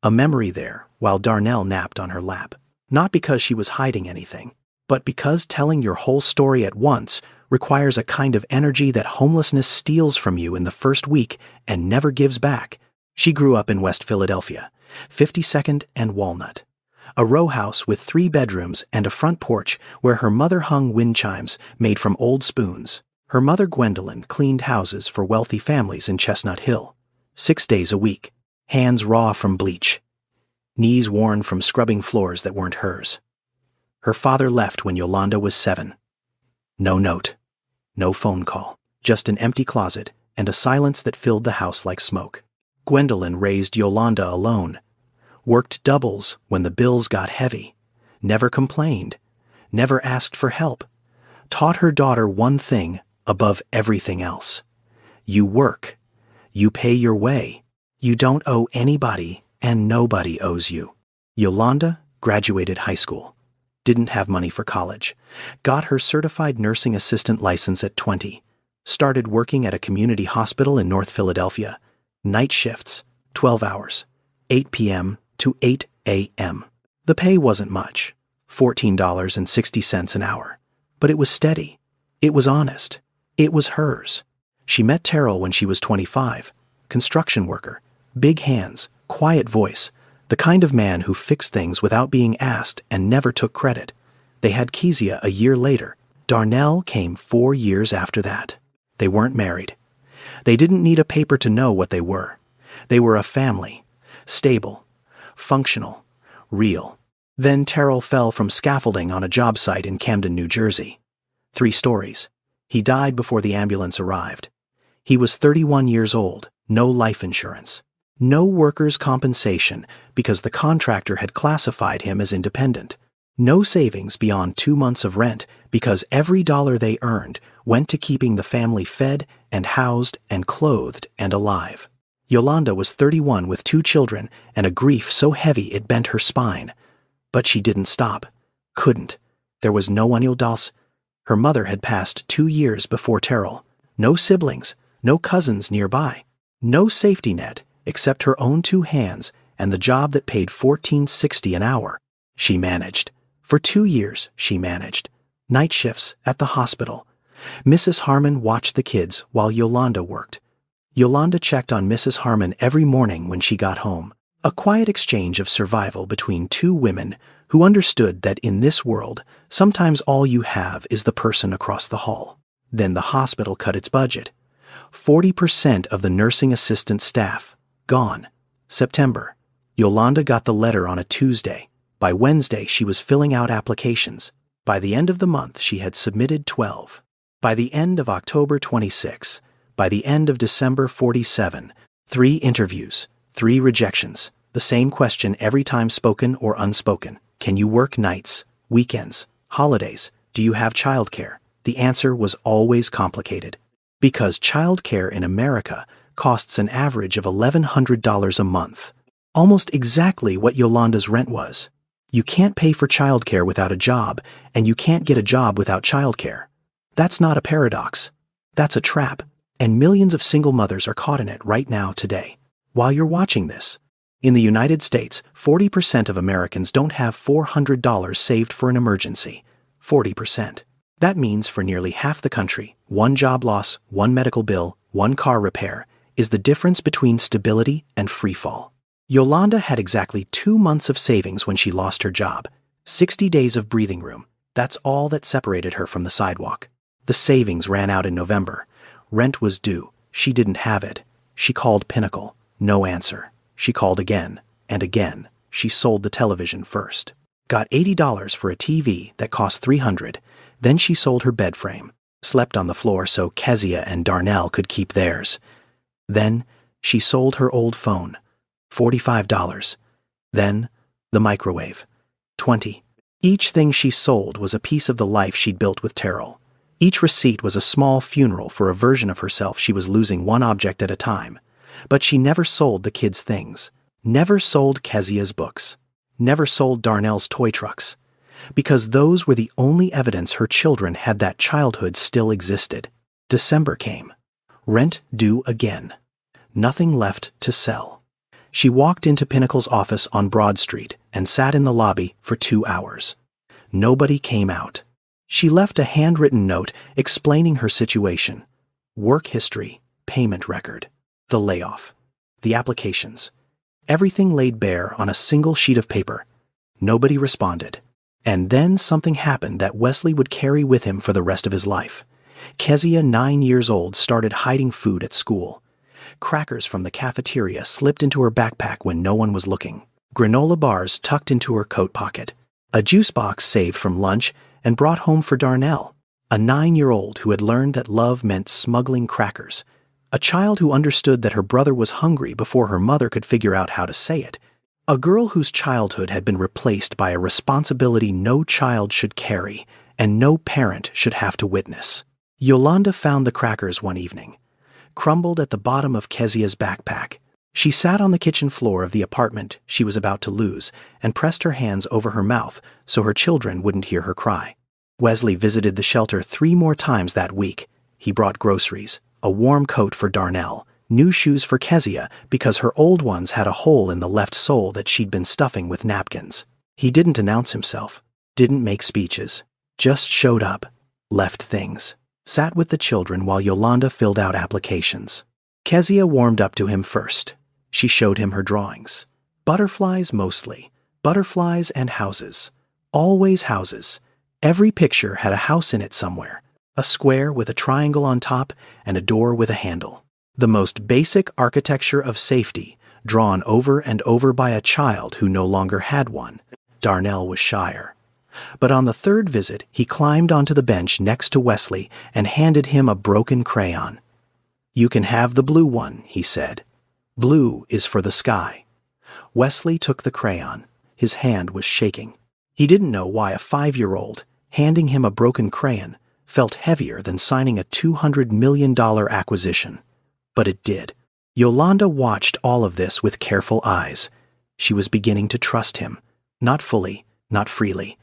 A memory there while Darnell napped on her lap. Not because she was hiding anything, but because telling your whole story at once requires a kind of energy that homelessness steals from you in the first week and never gives back. She grew up in West Philadelphia, 52nd and Walnut. A row house with 3 bedrooms and a front porch where her mother hung wind chimes made from old spoons. Her mother Gwendolyn cleaned houses for wealthy families in Chestnut Hill, 6 days a week. Hands raw from bleach. Knees worn from scrubbing floors that weren't hers. Her father left when Yolanda was 7. No note. No phone call. Just an empty closet and a silence that filled the house like smoke. Gwendolyn raised Yolanda alone. Worked doubles when the bills got heavy. Never complained. Never asked for help. Taught her daughter one thing above everything else. You work. You pay your way. You don't owe anybody, and nobody owes you. Yolanda graduated high school. Didn't have money for college. Got her certified nursing assistant license at 20. Started working at a community hospital in North Philadelphia. Night shifts, 12 hours, 8 p.m. to 8 a.m. The pay wasn't much, $14.60 an hour. But it was steady. It was honest. It was hers. She met Terrell when she was 25. Construction worker. Big hands, quiet voice. The kind of man who fixed things without being asked and never took credit. They had Kezia a year later. Darnell came 4 years after that. They weren't married. They didn't need a paper to know what they were. They were a family. Stable. Functional. Real. Then Terrell fell from scaffolding on a job site in Camden, New Jersey. 3 stories. He died before the ambulance arrived. He was 31 years old, no life insurance. No workers' compensation because the contractor had classified him as independent. No savings beyond 2 months of rent because every dollar they earned went to keeping the family fed and housed and clothed and alive. Yolanda was 31 with 2 children and a grief so heavy it bent her spine. But she didn't stop. Couldn't. There was no one else. Her mother had passed 2 years before Terrell. No siblings, no cousins nearby. No safety net except her own 2 hands and the job that paid $14.60 an hour. She managed. For 2 years, she managed. Night shifts at the hospital. Mrs. Harmon watched the kids while Yolanda worked. Yolanda checked on Mrs. Harmon every morning when she got home. A quiet exchange of survival between 2 women who understood that in this world, sometimes all you have is the person across the hall. Then the hospital cut its budget. 40% of the nursing assistant staff, gone. September. Yolanda got the letter on a Tuesday. By Wednesday, she was filling out applications. By the end of the month, she had submitted 12. By the end of October, 26. By the end of December, 47. 3 interviews, 3 rejections. The same question every time, spoken or unspoken. Can you work nights, weekends, holidays? Do you have childcare? The answer was always complicated. Because childcare in America costs an average of $1,100 a month. Almost exactly what Yolanda's rent was. You can't pay for childcare without a job, and you can't get a job without childcare. That's not a paradox. That's a trap, and millions of single mothers are caught in it right now today. While you're watching this, in the United States, 40% of Americans don't have $400 saved for an emergency. 40%. That means for nearly half the country, 1 job loss, 1 medical bill, 1 car repair is the difference between stability and freefall. Yolanda had exactly 2 months of savings when she lost her job. 60 days of breathing room. That's all that separated her from the sidewalk. The savings ran out in November. Rent was due. She didn't have it. She called Pinnacle. No answer. She called again and again. She sold the television first. Got $80 for a TV that cost $300. Then she sold her bed frame. Slept on the floor so Kezia and Darnell could keep theirs. Then she sold her old phone. $45. Then the microwave. $20. Each thing she sold was a piece of the life she'd built with Terrell. Each receipt was a small funeral for a version of herself she was losing one object at a time. But she never sold the kids' things. Never sold Kezia's books. Never sold Darnell's toy trucks. Because those were the only evidence her children had that childhood still existed. December came. Rent due again. Nothing left to sell. She walked into Pinnacle's office on Broad Street and sat in the lobby for 2 hours. Nobody came out. She left a handwritten note explaining her situation. Work history, payment record, the layoff, the applications. Everything laid bare on a single sheet of paper. Nobody responded. And then something happened that Wesley would carry with him for the rest of his life. Kezia, 9 years old, started hiding food at school. Crackers from the cafeteria slipped into her backpack when no one was looking. Granola bars tucked into her coat pocket. A juice box saved from lunch and brought home for Darnell, a 9-year-old who had learned that love meant smuggling crackers. A child who understood that her brother was hungry before her mother could figure out how to say it. A girl whose childhood had been replaced by a responsibility no child should carry and no parent should have to witness. Yolanda found the crackers one evening, crumbled at the bottom of Kezia's backpack. She sat on the kitchen floor of the apartment she was about to lose and pressed her hands over her mouth so her children wouldn't hear her cry. Wesley visited the shelter 3 more times that week. He brought groceries, a warm coat for Darnell, new shoes for Kezia because her old ones had a hole in the left sole that she'd been stuffing with napkins. He didn't announce himself, didn't make speeches, just showed up, left things, sat with the children while Yolanda filled out applications. Kezia warmed up to him first. She showed him her drawings. Butterflies mostly, butterflies and houses. Always houses. Every picture had a house in it somewhere, a square with a triangle on top and a door with a handle. The most basic architecture of safety, drawn over and over by a child who no longer had one. Darnell was shyer. But on the 3rd visit, he climbed onto the bench next to Wesley and handed him a broken crayon. "You can have the blue one," he said. "Blue is for the sky." Wesley took the crayon. His hand was shaking. He didn't know why a 5-year-old, handing him a broken crayon, felt heavier than signing a $200 million acquisition. But it did. Yolanda watched all of this with careful eyes. She was beginning to trust him. Not fully, not freely,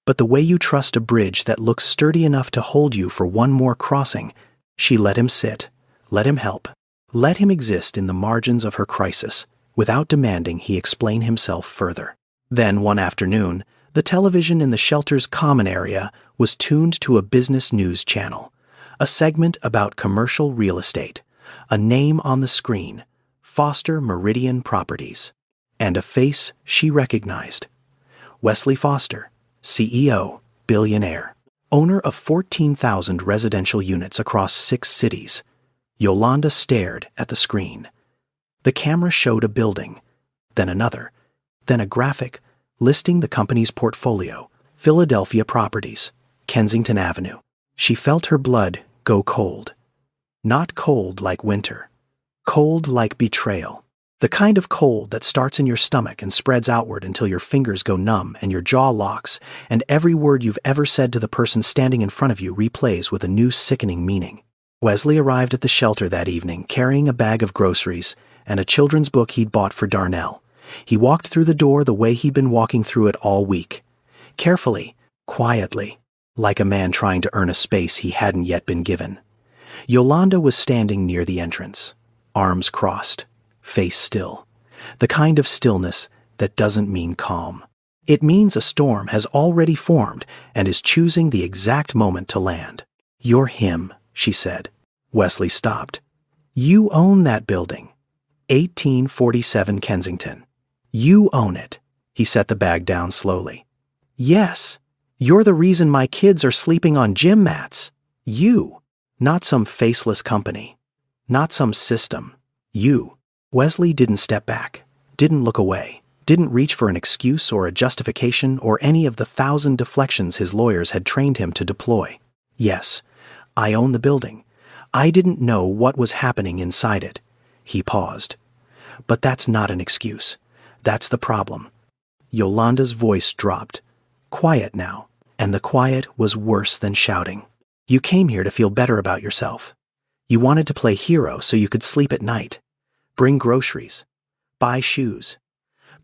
but the way you trust a bridge that looks sturdy enough to hold you for one more crossing. She let him sit, let him help, let him exist in the margins of her crisis, without demanding he explain himself further. Then one afternoon, the television in the shelter's common area was tuned to a business news channel, a segment about commercial real estate, a name on the screen, Foster Meridian Properties, and a face she recognized. Wesley Foster, CEO, Billionaire, owner of 14,000 residential units across 6 cities. Yolanda stared at the screen. The camera showed a building, then another, then a graphic listing the company's portfolio, Philadelphia Properties, Kensington Avenue. She felt her blood go cold. Not cold like winter, cold like betrayal. The kind of cold that starts in your stomach and spreads outward until your fingers go numb and your jaw locks, and every word you've ever said to the person standing in front of you replays with a new sickening meaning. Wesley arrived at the shelter that evening carrying a bag of groceries and a children's book he'd bought for Darnell. He walked through the door the way he'd been walking through it all week. Carefully, quietly, like a man trying to earn a space he hadn't yet been given. Yolanda was standing near the entrance, arms crossed, face still. The kind of stillness that doesn't mean calm. It means a storm has already formed and is choosing the exact moment to land. "You're him," she said. Wesley stopped. "You own that building. 1847 Kensington. You own it." He set the bag down slowly. "Yes, you're the reason my kids are sleeping on gym mats. You. Not some faceless company. Not some system. You." Wesley didn't step back, didn't look away, didn't reach for an excuse or a justification or any of the 1,000 deflections his lawyers had trained him to deploy. "Yes, I own the building. I didn't know what was happening inside it." He paused. "But that's not an excuse. That's the problem." Yolanda's voice dropped. Quiet now, and the quiet was worse than shouting. "You came here to feel better about yourself. You wanted to play hero so you could sleep at night. Bring groceries. Buy shoes.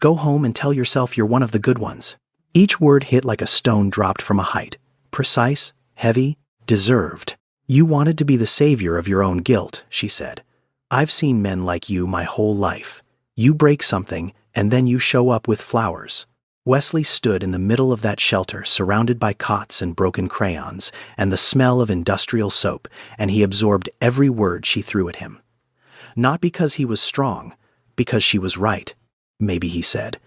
Go home and tell yourself you're one of the good ones." Each word hit like a stone dropped from a height. Precise, heavy, deserved. "You wanted to be the savior of your own guilt," she said. "I've seen men like you my whole life. You break something, and then you show up with flowers." Wesley stood in the middle of that shelter, surrounded by cots and broken crayons, and the smell of industrial soap, and he absorbed every word she threw at him. Not because he was strong, because she was right. "Maybe," he said.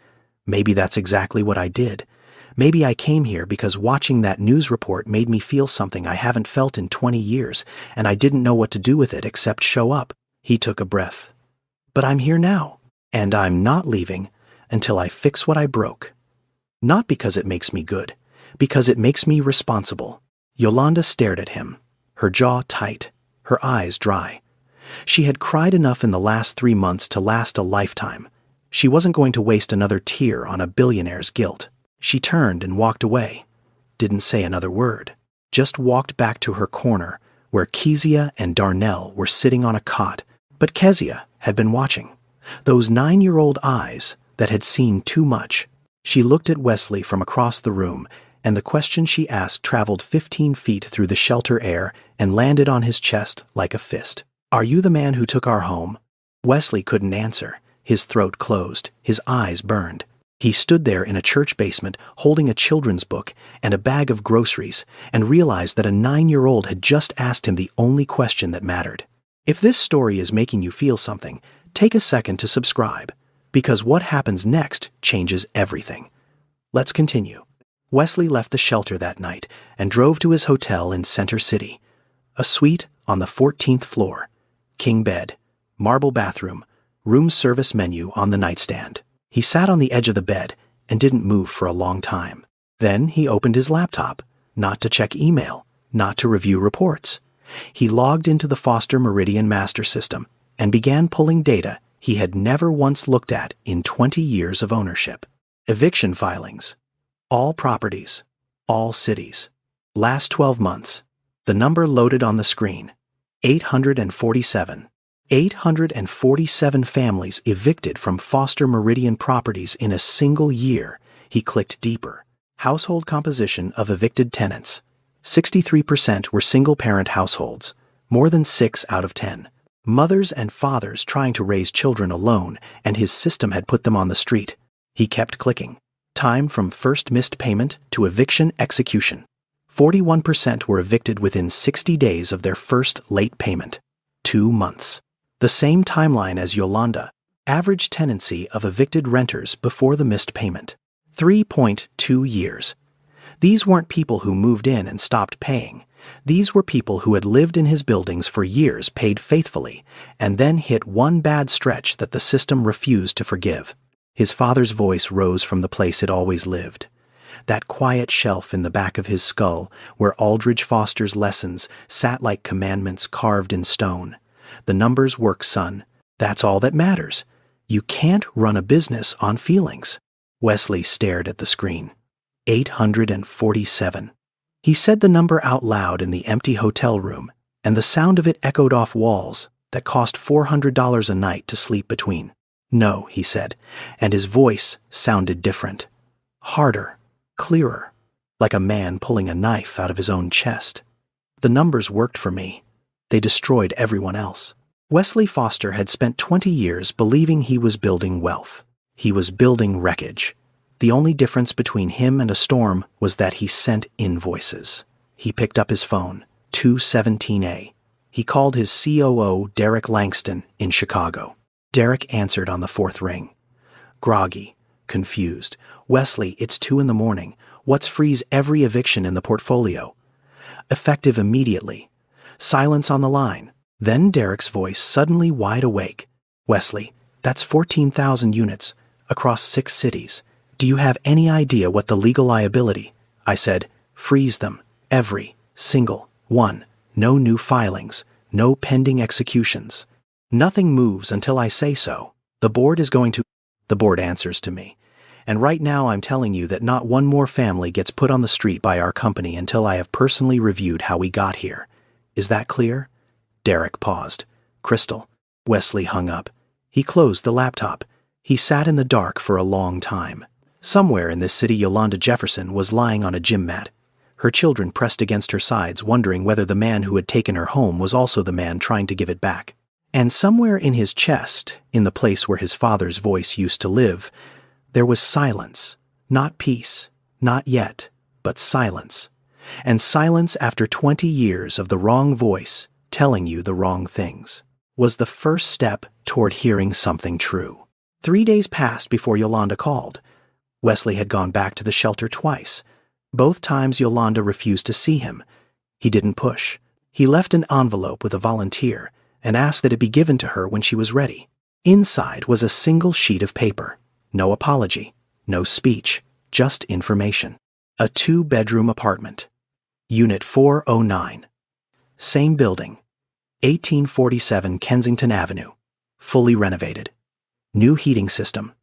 "Maybe that's exactly what I did. Maybe I came here because watching that news report made me feel something I haven't felt in 20 years, and I didn't know what to do with it except show up. He took a breath. But I'm here now, and I'm not leaving until I fix what I broke. Not because it makes me good, because it makes me responsible. Yolanda stared at him, her jaw tight, her eyes dry. She had cried enough in the last 3 months to last a lifetime. She wasn't going to waste another tear on a billionaire's guilt. She turned and walked away. Didn't say another word. Just walked back to her corner, where Kezia and Darnell were sitting on a cot. But Kezia had been watching. Those 9-year-old eyes that had seen too much. She looked at Wesley from across the room, and the question she asked traveled 15 feet through the shelter air and landed on his chest like a fist. Are you the man who took our home? Wesley couldn't answer. His throat closed, his eyes burned. He stood there in a church basement holding a children's book and a bag of groceries and realized that a 9-year-old had just asked him the only question that mattered. If this story is making you feel something, take a second to subscribe, because what happens next changes everything. Let's continue. Wesley left the shelter that night and drove to his hotel in Center City. A suite on the 14th floor. King bed, marble bathroom, room service menu on the nightstand. He sat on the edge of the bed and didn't move for a long time. Then he opened his laptop, not to check email, not to review reports. He logged into the Foster Meridian Master System and began pulling data he had never once looked at in 20 years of ownership. Eviction filings. All properties. All cities. Last 12 months. The number loaded on the screen. 847. 847 families evicted from Foster Meridian properties in a single year. He clicked deeper. Household composition of evicted tenants. 63% were single-parent households, more than 6 out of 10. Mothers and fathers trying to raise children alone, and his system had put them on the street. He kept clicking. Time from first missed payment to eviction execution. 41% were evicted within 60 days of their first late payment. 2 months. The same timeline as Yolanda. Average tenancy of evicted renters before the missed payment. 3.2 years. These weren't people who moved in and stopped paying. These were people who had lived in his buildings for years, paid faithfully, and then hit one bad stretch that the system refused to forgive. His father's voice rose from the place it always lived. That quiet shelf in the back of his skull where Aldridge Foster's lessons sat like commandments carved in stone. The numbers work, son. That's all that matters. You can't run a business on feelings. Wesley stared at the screen. 847. He said the number out loud in the empty hotel room, and the sound of it echoed off walls that cost $400 a night to sleep between. No, he said, and his voice sounded different. Harder, clearer, like a man pulling a knife out of his own chest. The numbers worked for me. They destroyed everyone else. Wesley Foster had spent 20 years believing he was building wealth. He was building wreckage. The only difference between him and a storm was that he sent invoices. He picked up his phone, 217A. He called his COO, Derek Langston, in Chicago. Derek answered on the 4th ring. Groggy, confused. Wesley, it's 2 a.m. What's freeze every eviction in the portfolio? Effective immediately. Silence on the line. Then Derek's voice suddenly wide awake. Wesley, that's 14,000 units, across 6 cities. Do you have any idea what the legal liability? I said, freeze them, every single one. No new filings, no pending executions. Nothing moves until I say so. The board is going to... The board answers to me. And right now I'm telling you that not one more family gets put on the street by our company until I have personally reviewed how we got here. Is that clear? Derek paused. Crystal. Wesley hung up. He closed the laptop. He sat in the dark for a long time. Somewhere in this city, Yolanda Jefferson was lying on a gym mat. Her children pressed against her sides, wondering whether the man who had taken her home was also the man trying to give it back. And somewhere in his chest, in the place where his father's voice used to live, there was silence. Not peace, not yet, but silence. And silence after 20 years of the wrong voice telling you the wrong things was the first step toward hearing something true. 3 days passed before Yolanda called. Wesley had gone back to the shelter twice. Both times Yolanda refused to see him. He didn't push. He left an envelope with a volunteer, and asked that it be given to her when she was ready. Inside was a single sheet of paper. No apology, no speech, just information. A 2-bedroom apartment. Unit 409. Same building. 1847 Kensington Avenue. Fully renovated. New heating system.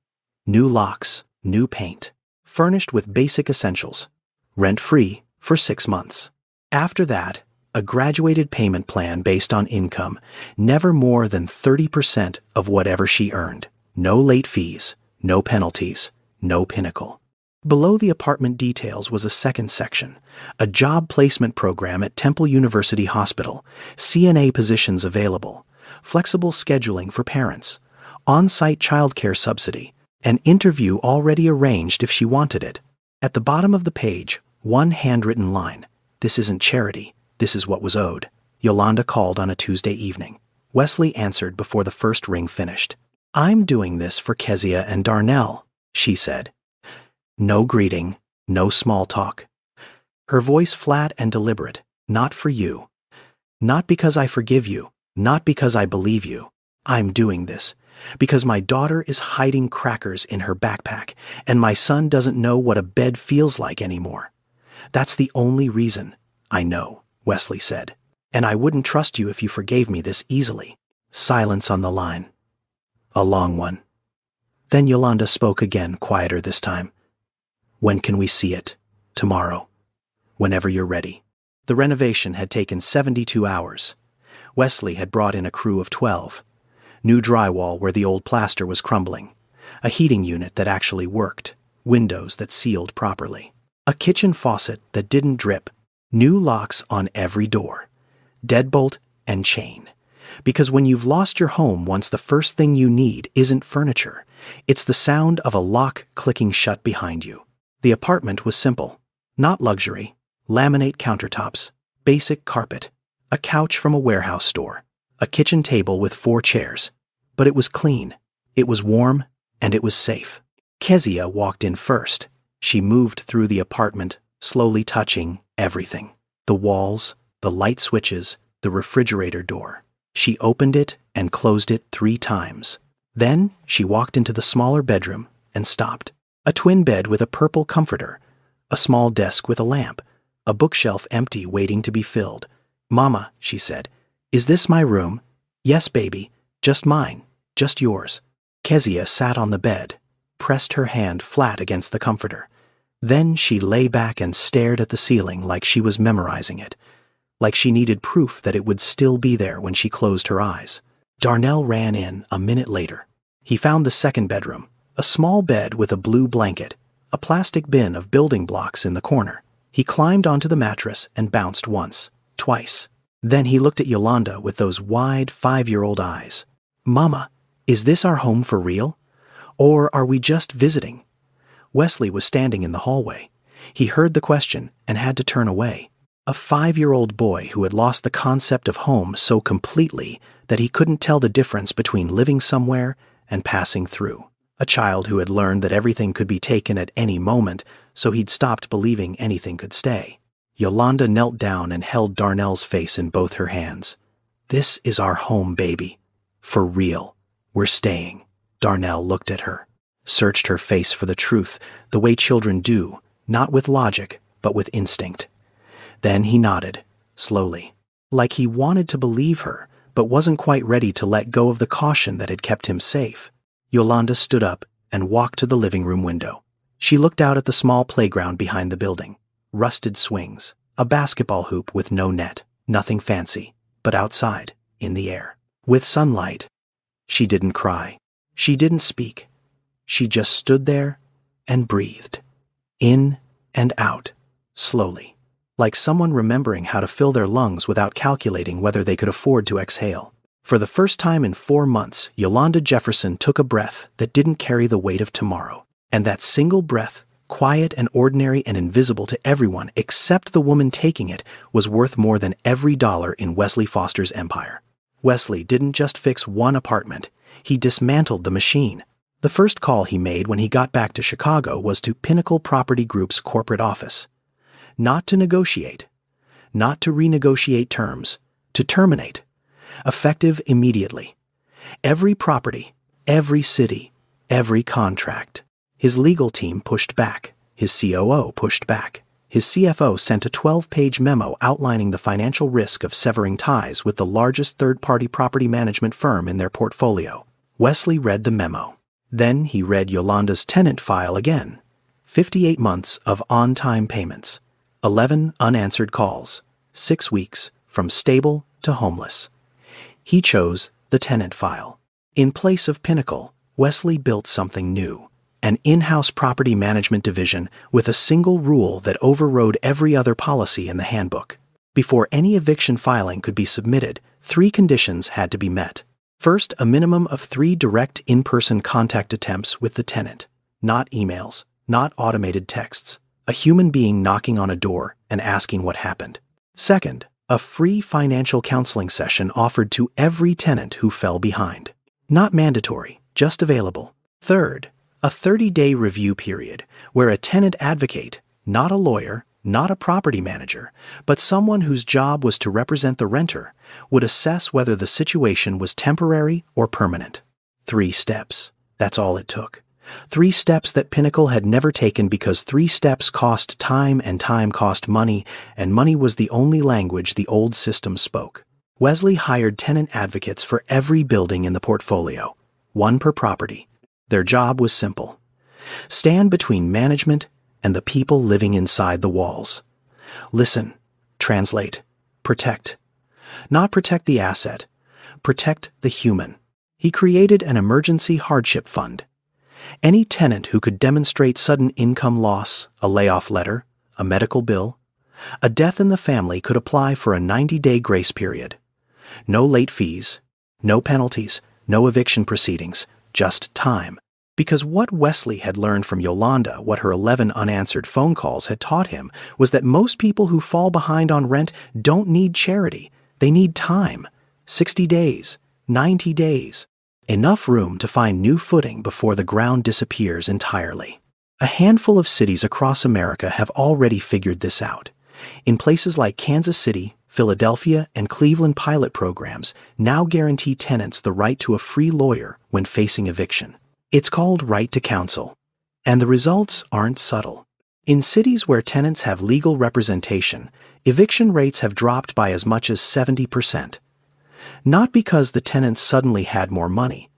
New locks, new paint. Furnished with basic essentials. Rent-free for 6 months. After that, a graduated payment plan based on income, never more than 30% of whatever she earned. No late fees, no penalties, no pinnacle. Below the apartment details was a second section, a job placement program at Temple University Hospital, CNA positions available, flexible scheduling for parents, on-site childcare subsidy, an interview already arranged if she wanted it. At the bottom of the page, one handwritten line, "This isn't charity. This is what was owed." Yolanda called on a Tuesday evening. Wesley answered before the first ring finished. "I'm doing this for Kezia and Darnell," she said. No greeting, no small talk. Her voice flat and deliberate. "Not for you. Not because I forgive you, not because I believe you. I'm doing this because my daughter is hiding crackers in her backpack and my son doesn't know what a bed feels like anymore. That's the only reason." "I know," Wesley said. "And I wouldn't trust you if you forgave me this easily." Silence on the line. A long one. Then Yolanda spoke again, quieter this time. "When can we see it?" "Tomorrow. Whenever you're ready." The renovation had taken 72 hours. Wesley had brought in a crew of 12. New drywall where the old plaster was crumbling. A heating unit that actually worked. Windows that sealed properly. A kitchen faucet that didn't drip. New locks on every door. Deadbolt and chain. Because when you've lost your home once, the first thing you need isn't furniture. It's the sound of a lock clicking shut behind you. The apartment was simple. Not luxury. Laminate countertops. Basic carpet. A couch from a warehouse store. A kitchen table with 4 chairs. But it was clean. It was warm. And it was safe. Kezia walked in first. She moved through the apartment, slowly touching everything. The walls, the light switches, the refrigerator door. She opened it and closed it 3 times. Then she walked into the smaller bedroom and stopped. A twin bed with a purple comforter. A small desk with a lamp. A bookshelf empty waiting to be filled. "Mama," she said, "is this my room?" "Yes, baby. Just mine. Just yours." Kezia sat on the bed, pressed her hand flat against the comforter. Then she lay back and stared at the ceiling like she was memorizing it, like she needed proof that it would still be there when she closed her eyes. Darnell ran in a minute later. He found the second bedroom, a small bed with a blue blanket, a plastic bin of building blocks in the corner. He climbed onto the mattress and bounced once, twice. Then he looked at Yolanda with those wide 5-year-old eyes. "Mama, is this our home for real? Or are we just visiting?" Wesley was standing in the hallway. He heard the question and had to turn away. A 5-year-old boy who had lost the concept of home so completely that he couldn't tell the difference between living somewhere and passing through. A child who had learned that everything could be taken at any moment, so he'd stopped believing anything could stay. Yolanda knelt down and held Darnell's face in both her hands. "This is our home, baby. For real. We're staying." Darnell looked at her, searched her face for the truth, the way children do, not with logic, but with instinct. Then he nodded, slowly, like he wanted to believe her, but wasn't quite ready to let go of the caution that had kept him safe. Yolanda stood up and walked to the living room window. She looked out at the small playground behind the building. Rusted swings, a basketball hoop with no net, nothing fancy, but outside, in the air, with sunlight. She didn't cry. She didn't speak. She just stood there and breathed. In and out, slowly, like someone remembering how to fill their lungs without calculating whether they could afford to exhale. For the first time in 4 months, Yolanda Jefferson took a breath that didn't carry the weight of tomorrow. And that single breath, quiet and ordinary and invisible to everyone except the woman taking it, was worth more than every dollar in Wesley Foster's empire. Wesley didn't just fix one apartment. He dismantled the machine. The first call he made when he got back to Chicago was to Pinnacle Property Group's corporate office. Not to negotiate. Not to renegotiate terms. To terminate. effective immediately. Every property, every city, every contract. His legal team pushed back. His COO pushed back. His CFO sent a 12-page memo outlining the financial risk of severing ties with the largest third-party property management firm in their portfolio. Wesley read the memo. Then he read Yolanda's tenant file again. 58 months of on-time payments. 11 unanswered calls. 6 weeks, from stable to homeless. He chose the tenant file. In place of Pinnacle, Wesley built something new. An in-house property management division with a single rule that overrode every other policy in the handbook. Before any eviction filing could be submitted, 3 conditions had to be met. First, a minimum of 3 direct in-person contact attempts with the tenant. Not emails, not automated texts. A human being knocking on a door and asking what happened. Second, a free financial counseling session offered to every tenant who fell behind. Not mandatory, just available. Third, a 30-day review period where a tenant advocate, not a lawyer, not a property manager, but someone whose job was to represent the renter, would assess whether the situation was temporary or permanent. 3 steps. That's all it took. 3 steps that Pinnacle had never taken because 3 steps cost time and time cost money, and money was the only language the old system spoke. Wesley hired tenant advocates for every building in the portfolio, 1 per property. Their job was simple. Stand between management and the people living inside the walls. Listen, translate, protect. Not protect the asset, protect the human. He created an emergency hardship fund. Any tenant who could demonstrate sudden income loss, a layoff letter, a medical bill, a death in the family could apply for a 90-day grace period. No late fees, no penalties, no eviction proceedings, just time. Because what Wesley had learned from Yolanda, what her 11 unanswered phone calls had taught him, was that most people who fall behind on rent don't need charity. They need time. 60 days, 90 days. Enough room to find new footing before the ground disappears entirely. A handful of cities across America have already figured this out. In places like Kansas City, Philadelphia, and Cleveland, pilot programs now guarantee tenants the right to a free lawyer when facing eviction. It's called right to counsel. And the results aren't subtle. In cities where tenants have legal representation, eviction rates have dropped by as much as 70%. Not because the tenants suddenly had more money,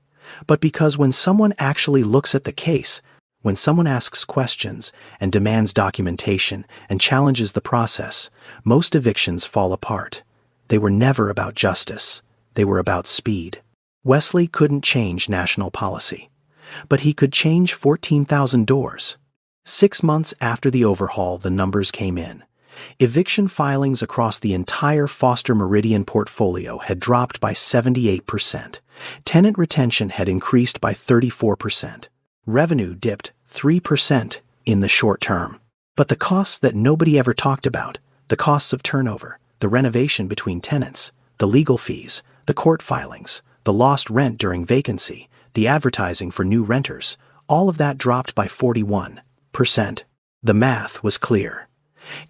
but because when someone actually looks at the case, when someone asks questions and demands documentation and challenges the process, most evictions fall apart. They were never about justice. They were about speed. Wesley couldn't change national policy, but he could change 14,000 doors. 6 months after the overhaul, the numbers came in. Eviction filings across the entire Foster Meridian portfolio had dropped by 78%. Tenant retention had increased by 34%. Revenue dipped 3% in the short term. But the costs that nobody ever talked about, the costs of turnover, the renovation between tenants, the legal fees, the court filings, the lost rent during vacancy, the advertising for new renters, all of that dropped by 41%. The math was clear.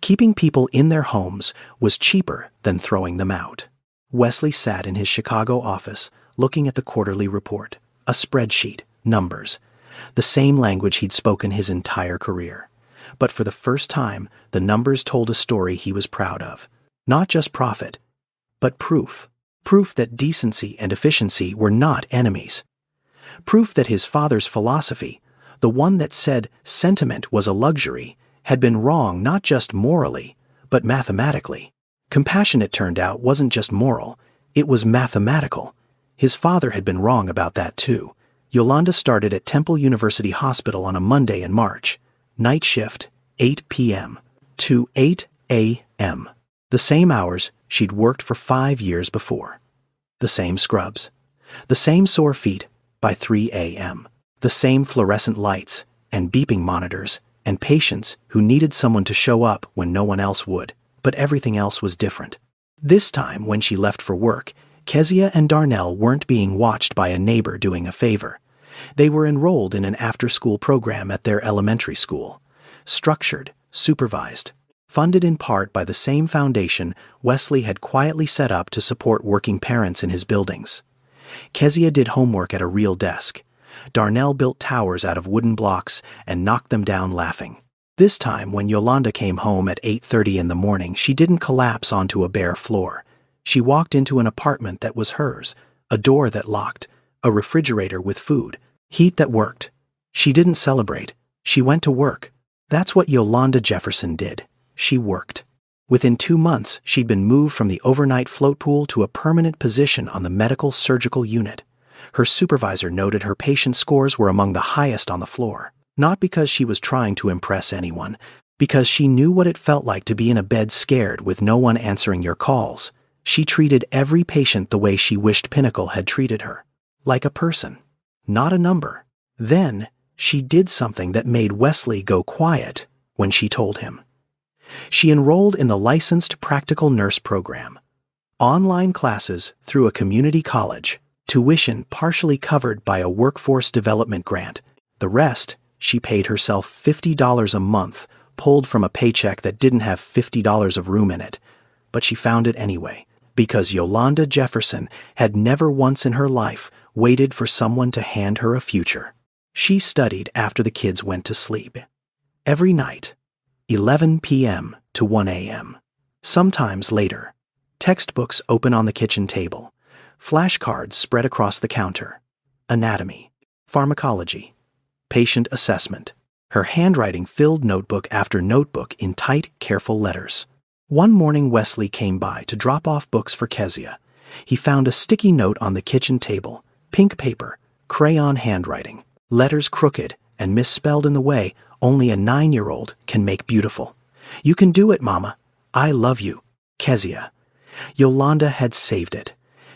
Keeping people in their homes was cheaper than throwing them out. Wesley sat in his Chicago office, looking at the quarterly report, a spreadsheet, numbers, the same language he'd spoken his entire career. But for the first time, the numbers told a story he was proud of. Not just profit, but proof. Proof that decency and efficiency were not enemies. Proof that his father's philosophy, the one that said sentiment was a luxury, had been wrong not just morally, but mathematically. Compassion, it turned out, wasn't just moral, it was mathematical. His father had been wrong about that too. Yolanda started at Temple University Hospital on a Monday in March. Night shift, 8 p.m. to 8 a.m. The same hours she'd worked for 5 years before. The same scrubs. The same sore feet by 3 a.m. The same fluorescent lights and beeping monitors and patients who needed someone to show up when no one else would. But everything else was different. This time, when she left for work, Kezia and Darnell weren't being watched by a neighbor doing a favor. They were enrolled in an after-school program at their elementary school. Structured, supervised. funded in part by the same foundation Wesley had quietly set up to support working parents in his buildings. Kezia did homework at a real desk. Darnell built towers out of wooden blocks and knocked them down laughing. This time, when Yolanda came home at 8:30 in the morning, she didn't collapse onto a bare floor. She walked into an apartment that was hers, a door that locked, a refrigerator with food, heat that worked. She didn't celebrate. She went to work. That's what Yolanda Jefferson did. She worked. Within 2 months, she'd been moved from the overnight float pool to a permanent position on the medical surgical unit. Her supervisor noted her patient scores were among the highest on the floor, not because she was trying to impress anyone, because she knew what it felt like to be in a bed scared with no one answering your calls. She treated every patient the way she wished Pinnacle had treated her, like a person, not a number. Then, she did something that made Wesley go quiet when she told him. She enrolled in the Licensed Practical Nurse program. Online classes through a community college, tuition partially covered by a workforce development grant. The rest, she paid herself $50 a month, pulled from a paycheck that didn't have $50 of room in it. But she found it anyway, because Yolanda Jefferson had never once in her life waited for someone to hand her a future. She studied after the kids went to sleep. Every night, 11 p.m. to 1 a.m. Sometimes later. Textbooks open on the kitchen table. Flashcards spread across the counter. Anatomy. Pharmacology. Patient assessment. Her handwriting filled notebook after notebook in tight, careful letters. One morning Wesley came by to drop off books for Kezia. He found a sticky note on the kitchen table. Pink paper, crayon handwriting, letters crooked and misspelled in the way only a 9-year-old can make beautiful. "You can do it, Mama. I love you, Kezia." Yolanda had saved it,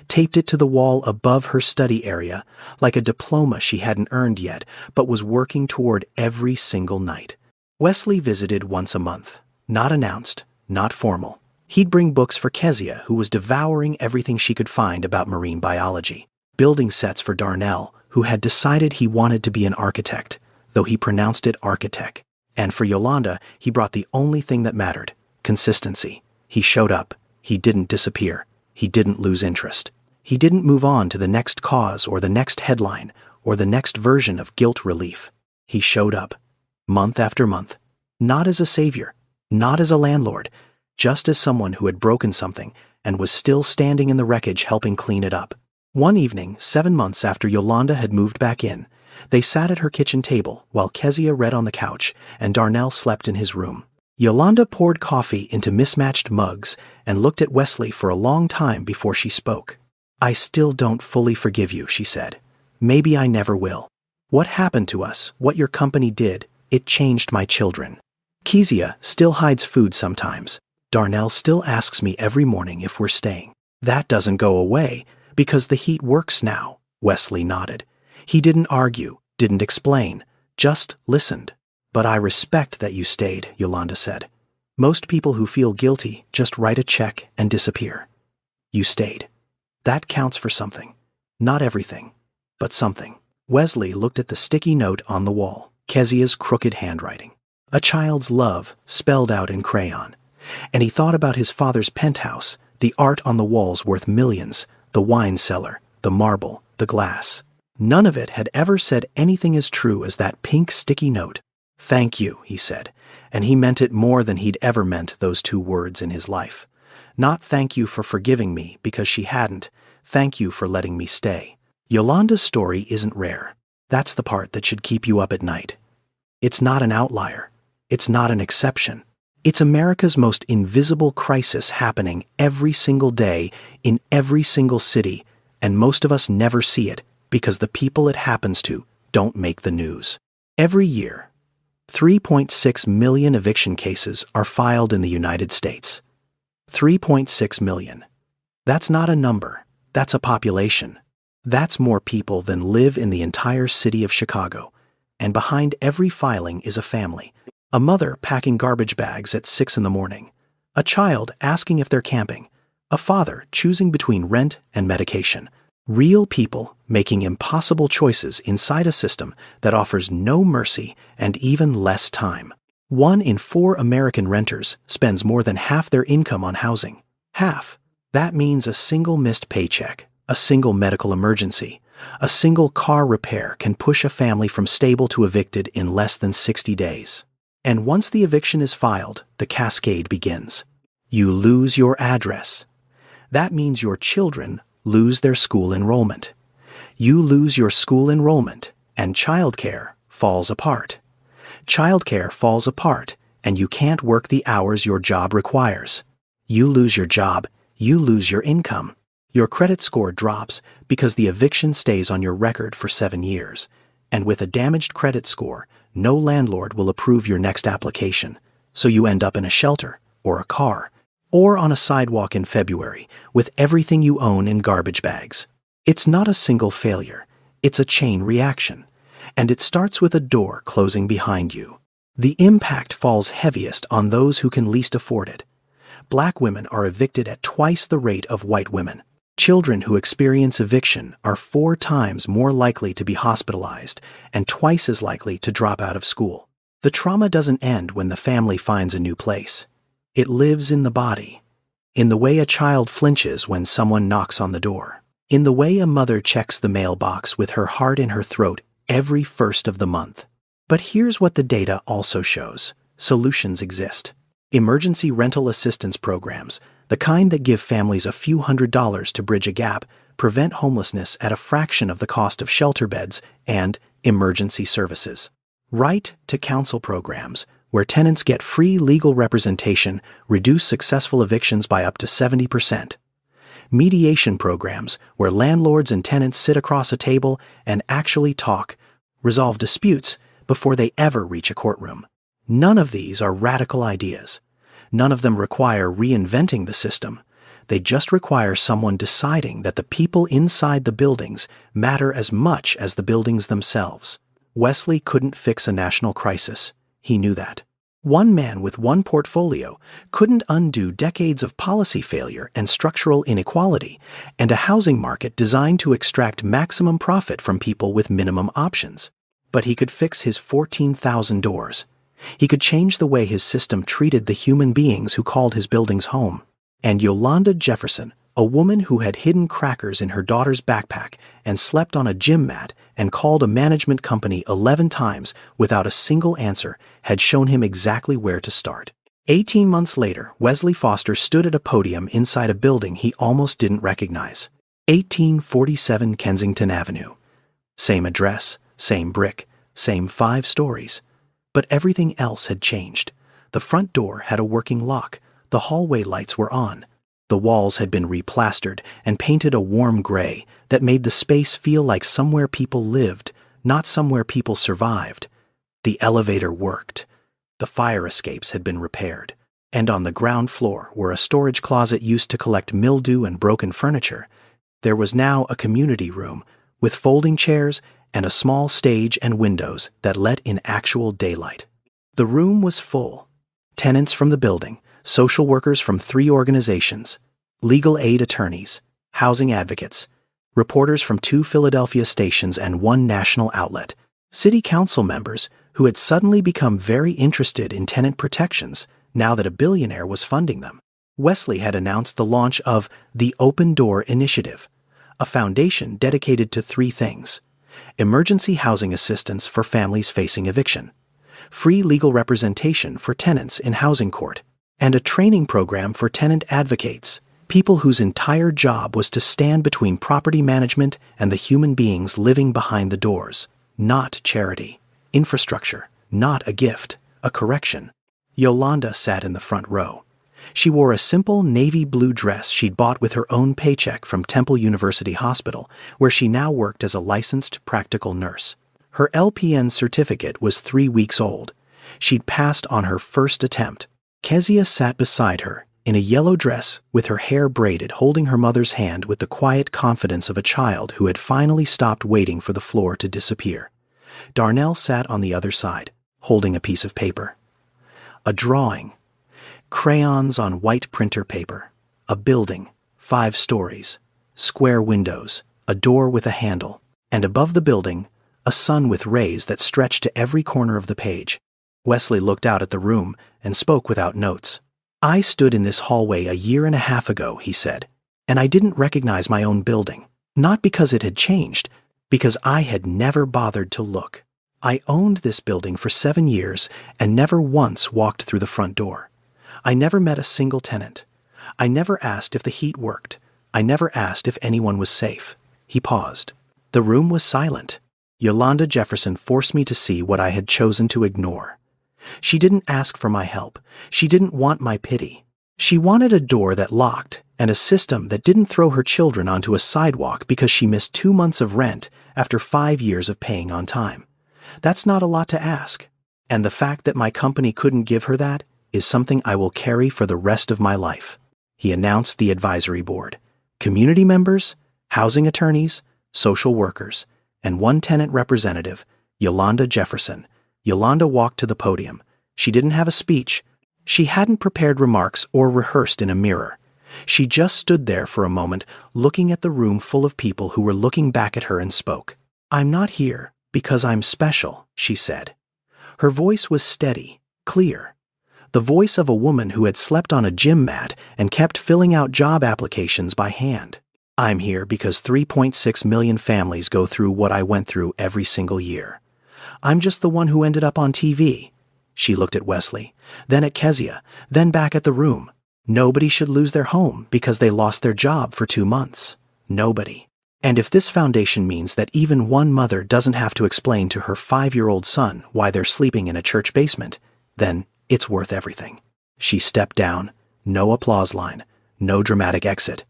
taped it to the wall above her study area, like a diploma she hadn't earned yet, but was working toward every single night. Wesley visited once a month, not announced, not formal. He'd bring books for Kezia, who was devouring everything she could find about marine biology. Building sets for Darnell, who had decided he wanted to be an architect, though he pronounced it architect. And for Yolanda, he brought the only thing that mattered: consistency. He showed up. He didn't disappear. He didn't lose interest. He didn't move on to the next cause or the next headline or the next version of guilt relief. He showed up, month after month, not as a savior, not as a landlord, just as someone who had broken something and was still standing in the wreckage helping clean it up. One evening, 7 months after Yolanda had moved back in, they sat at her kitchen table while Kezia read on the couch and Darnell slept in his room. Yolanda poured coffee into mismatched mugs and looked at Wesley for a long time before she spoke. "I still don't fully forgive you," she said. "Maybe I never will. What happened to us, what your company did, it changed my children. Kezia still hides food sometimes. Darnell still asks me every morning if we're staying. That doesn't go away because the heat works now." Wesley nodded. He didn't argue, didn't explain, just listened. "But I respect that you stayed," Yolanda said. "Most people who feel guilty just write a check and disappear. You stayed. That counts for something. Not everything, but something." Wesley looked at the sticky note on the wall, Kezia's crooked handwriting. A child's love spelled out in crayon. And he thought about his father's penthouse, the art on the walls worth millions, the wine cellar, the marble, the glass. None of it had ever said anything as true as that pink sticky note. "Thank you," he said, and he meant it more than he'd ever meant those 2 words in his life. Not "thank you for forgiving me," because she hadn't. "Thank you for letting me stay." Yolanda's story isn't rare. That's the part that should keep you up at night. It's not an outlier. It's not an exception. It's America's most invisible crisis happening every single day in every single city, and most of us never see it because the people it happens to don't make the news. Every year, 3.6 million eviction cases are filed in the United States. 3.6 million. That's not a number. That's a population. That's more people than live in the entire city of Chicago. And behind every filing is a family. A mother packing garbage bags at 6 in the morning. A child asking if they're camping. A father choosing between rent and medication. Real people making impossible choices inside a system that offers no mercy and even less time. 1 in 4 American renters spends more than half their income on housing. Half. That means a single missed paycheck, a single medical emergency, a single car repair can push a family from stable to evicted in less than 60 days. And once the eviction is filed, the cascade begins. You lose your address. That means your children lose their school enrollment. You lose your school enrollment, and childcare falls apart. Childcare falls apart, and you can't work the hours your job requires. You lose your job, you lose your income. Your credit score drops because the eviction stays on your record for 7 years. And with a damaged credit score, no landlord will approve your next application, so you end up in a shelter, or a car, or on a sidewalk in February with everything you own in garbage bags. It's not a single failure, it's a chain reaction, and it starts with a door closing behind you. The impact falls heaviest on those who can least afford it. Black women are evicted at twice the rate of white women. Children who experience eviction are 4 times more likely to be hospitalized and twice as likely to drop out of school. The trauma doesn't end when the family finds a new place. It lives in the body, in the way a child flinches when someone knocks on the door, in the way a mother checks the mailbox with her heart in her throat every first of the month. But here's what the data also shows. Solutions exist. Emergency rental assistance programs, the kind that give families a few $100s to bridge a gap, prevent homelessness at a fraction of the cost of shelter beds, and emergency services. Right to counsel programs, where tenants get free legal representation, reduce successful evictions by up to 70%. Mediation programs, where landlords and tenants sit across a table and actually talk, resolve disputes before they ever reach a courtroom. None of these are radical ideas. None of them require reinventing the system. They just require someone deciding that the people inside the buildings matter as much as the buildings themselves. Wesley couldn't fix a national crisis. He knew that. One man with one portfolio couldn't undo decades of policy failure and structural inequality, and a housing market designed to extract maximum profit from people with minimum options. But he could fix his 14,000 doors. He could change the way his system treated the human beings who called his buildings home. And Yolanda Jefferson, a woman who had hidden crackers in her daughter's backpack and slept on a gym mat and called a management company 11 times without a single answer, had shown him exactly where to start. 18 months later, Wesley Foster stood at a podium inside a building he almost didn't recognize. 1847 Kensington Avenue. Same address, same brick, same 5 stories. But everything else had changed. The front door had a working lock. The hallway lights were on. The walls had been replastered and painted a warm gray that made the space feel like somewhere people lived, not somewhere people survived. The elevator worked. The fire escapes had been repaired. And on the ground floor, where a storage closet used to collect mildew and broken furniture, there was now a community room with folding chairs and a small stage and windows that let in actual daylight. The room was full. Tenants from the building, social workers from 3 organizations, legal aid attorneys, housing advocates, reporters from 2 Philadelphia stations and 1 national outlet, city council members who had suddenly become very interested in tenant protections now that a billionaire was funding them. Wesley had announced the launch of the Open Door Initiative, a foundation dedicated to 3 things: emergency housing assistance for families facing eviction, free legal representation for tenants in housing court, and a training program for tenant advocates, people whose entire job was to stand between property management and the human beings living behind the doors. Not charity. Infrastructure. Not a gift. A correction. Yolanda sat in the front row. She wore a simple navy blue dress she'd bought with her own paycheck from Temple University Hospital, where she now worked as a licensed practical nurse. Her LPN certificate was 3 weeks old. She'd passed on her first attempt. Kezia sat beside her, in a yellow dress with her hair braided, holding her mother's hand with the quiet confidence of a child who had finally stopped waiting for the floor to disappear. Darnell sat on the other side, holding a piece of paper. A drawing. Crayons on white printer paper. A building, 5 stories, square windows, a door with a handle, and above the building, a sun with rays that stretched to every corner of the page. Wesley looked out at the room and spoke without notes. I stood in this hallway a year and a half ago, he said, and I didn't recognize my own building. Not because it had changed, because I had never bothered to look. I owned this building for 7 years and never once walked through the front door. I never met a single tenant. I never asked if the heat worked. I never asked if anyone was safe. He paused. The room was silent. Yolanda Jefferson forced me to see what I had chosen to ignore. She didn't ask for my help. She didn't want my pity. She wanted a door that locked and a system that didn't throw her children onto a sidewalk because she missed 2 months of rent after 5 years of paying on time. That's not a lot to ask. And the fact that my company couldn't give her that is something I will carry for the rest of my life. He announced the advisory board. Community members, housing attorneys, social workers, and one tenant representative, Yolanda Jefferson. Yolanda walked to the podium. She didn't have a speech. She hadn't prepared remarks or rehearsed in a mirror. She just stood there for a moment, looking at the room full of people who were looking back at her and spoke. "I'm not here because I'm special," she said. Her voice was steady, clear. The voice of a woman who had slept on a gym mat and kept filling out job applications by hand. "I'm here because 3.6 million families go through what I went through every single year. I'm just the one who ended up on TV." She looked at Wesley, then at Kezia, then back at the room. Nobody should lose their home because they lost their job for 2 months. Nobody. And if this foundation means that even one mother doesn't have to explain to her 5-year-old son why they're sleeping in a church basement, then it's worth everything. She stepped down. No applause line. No dramatic exit.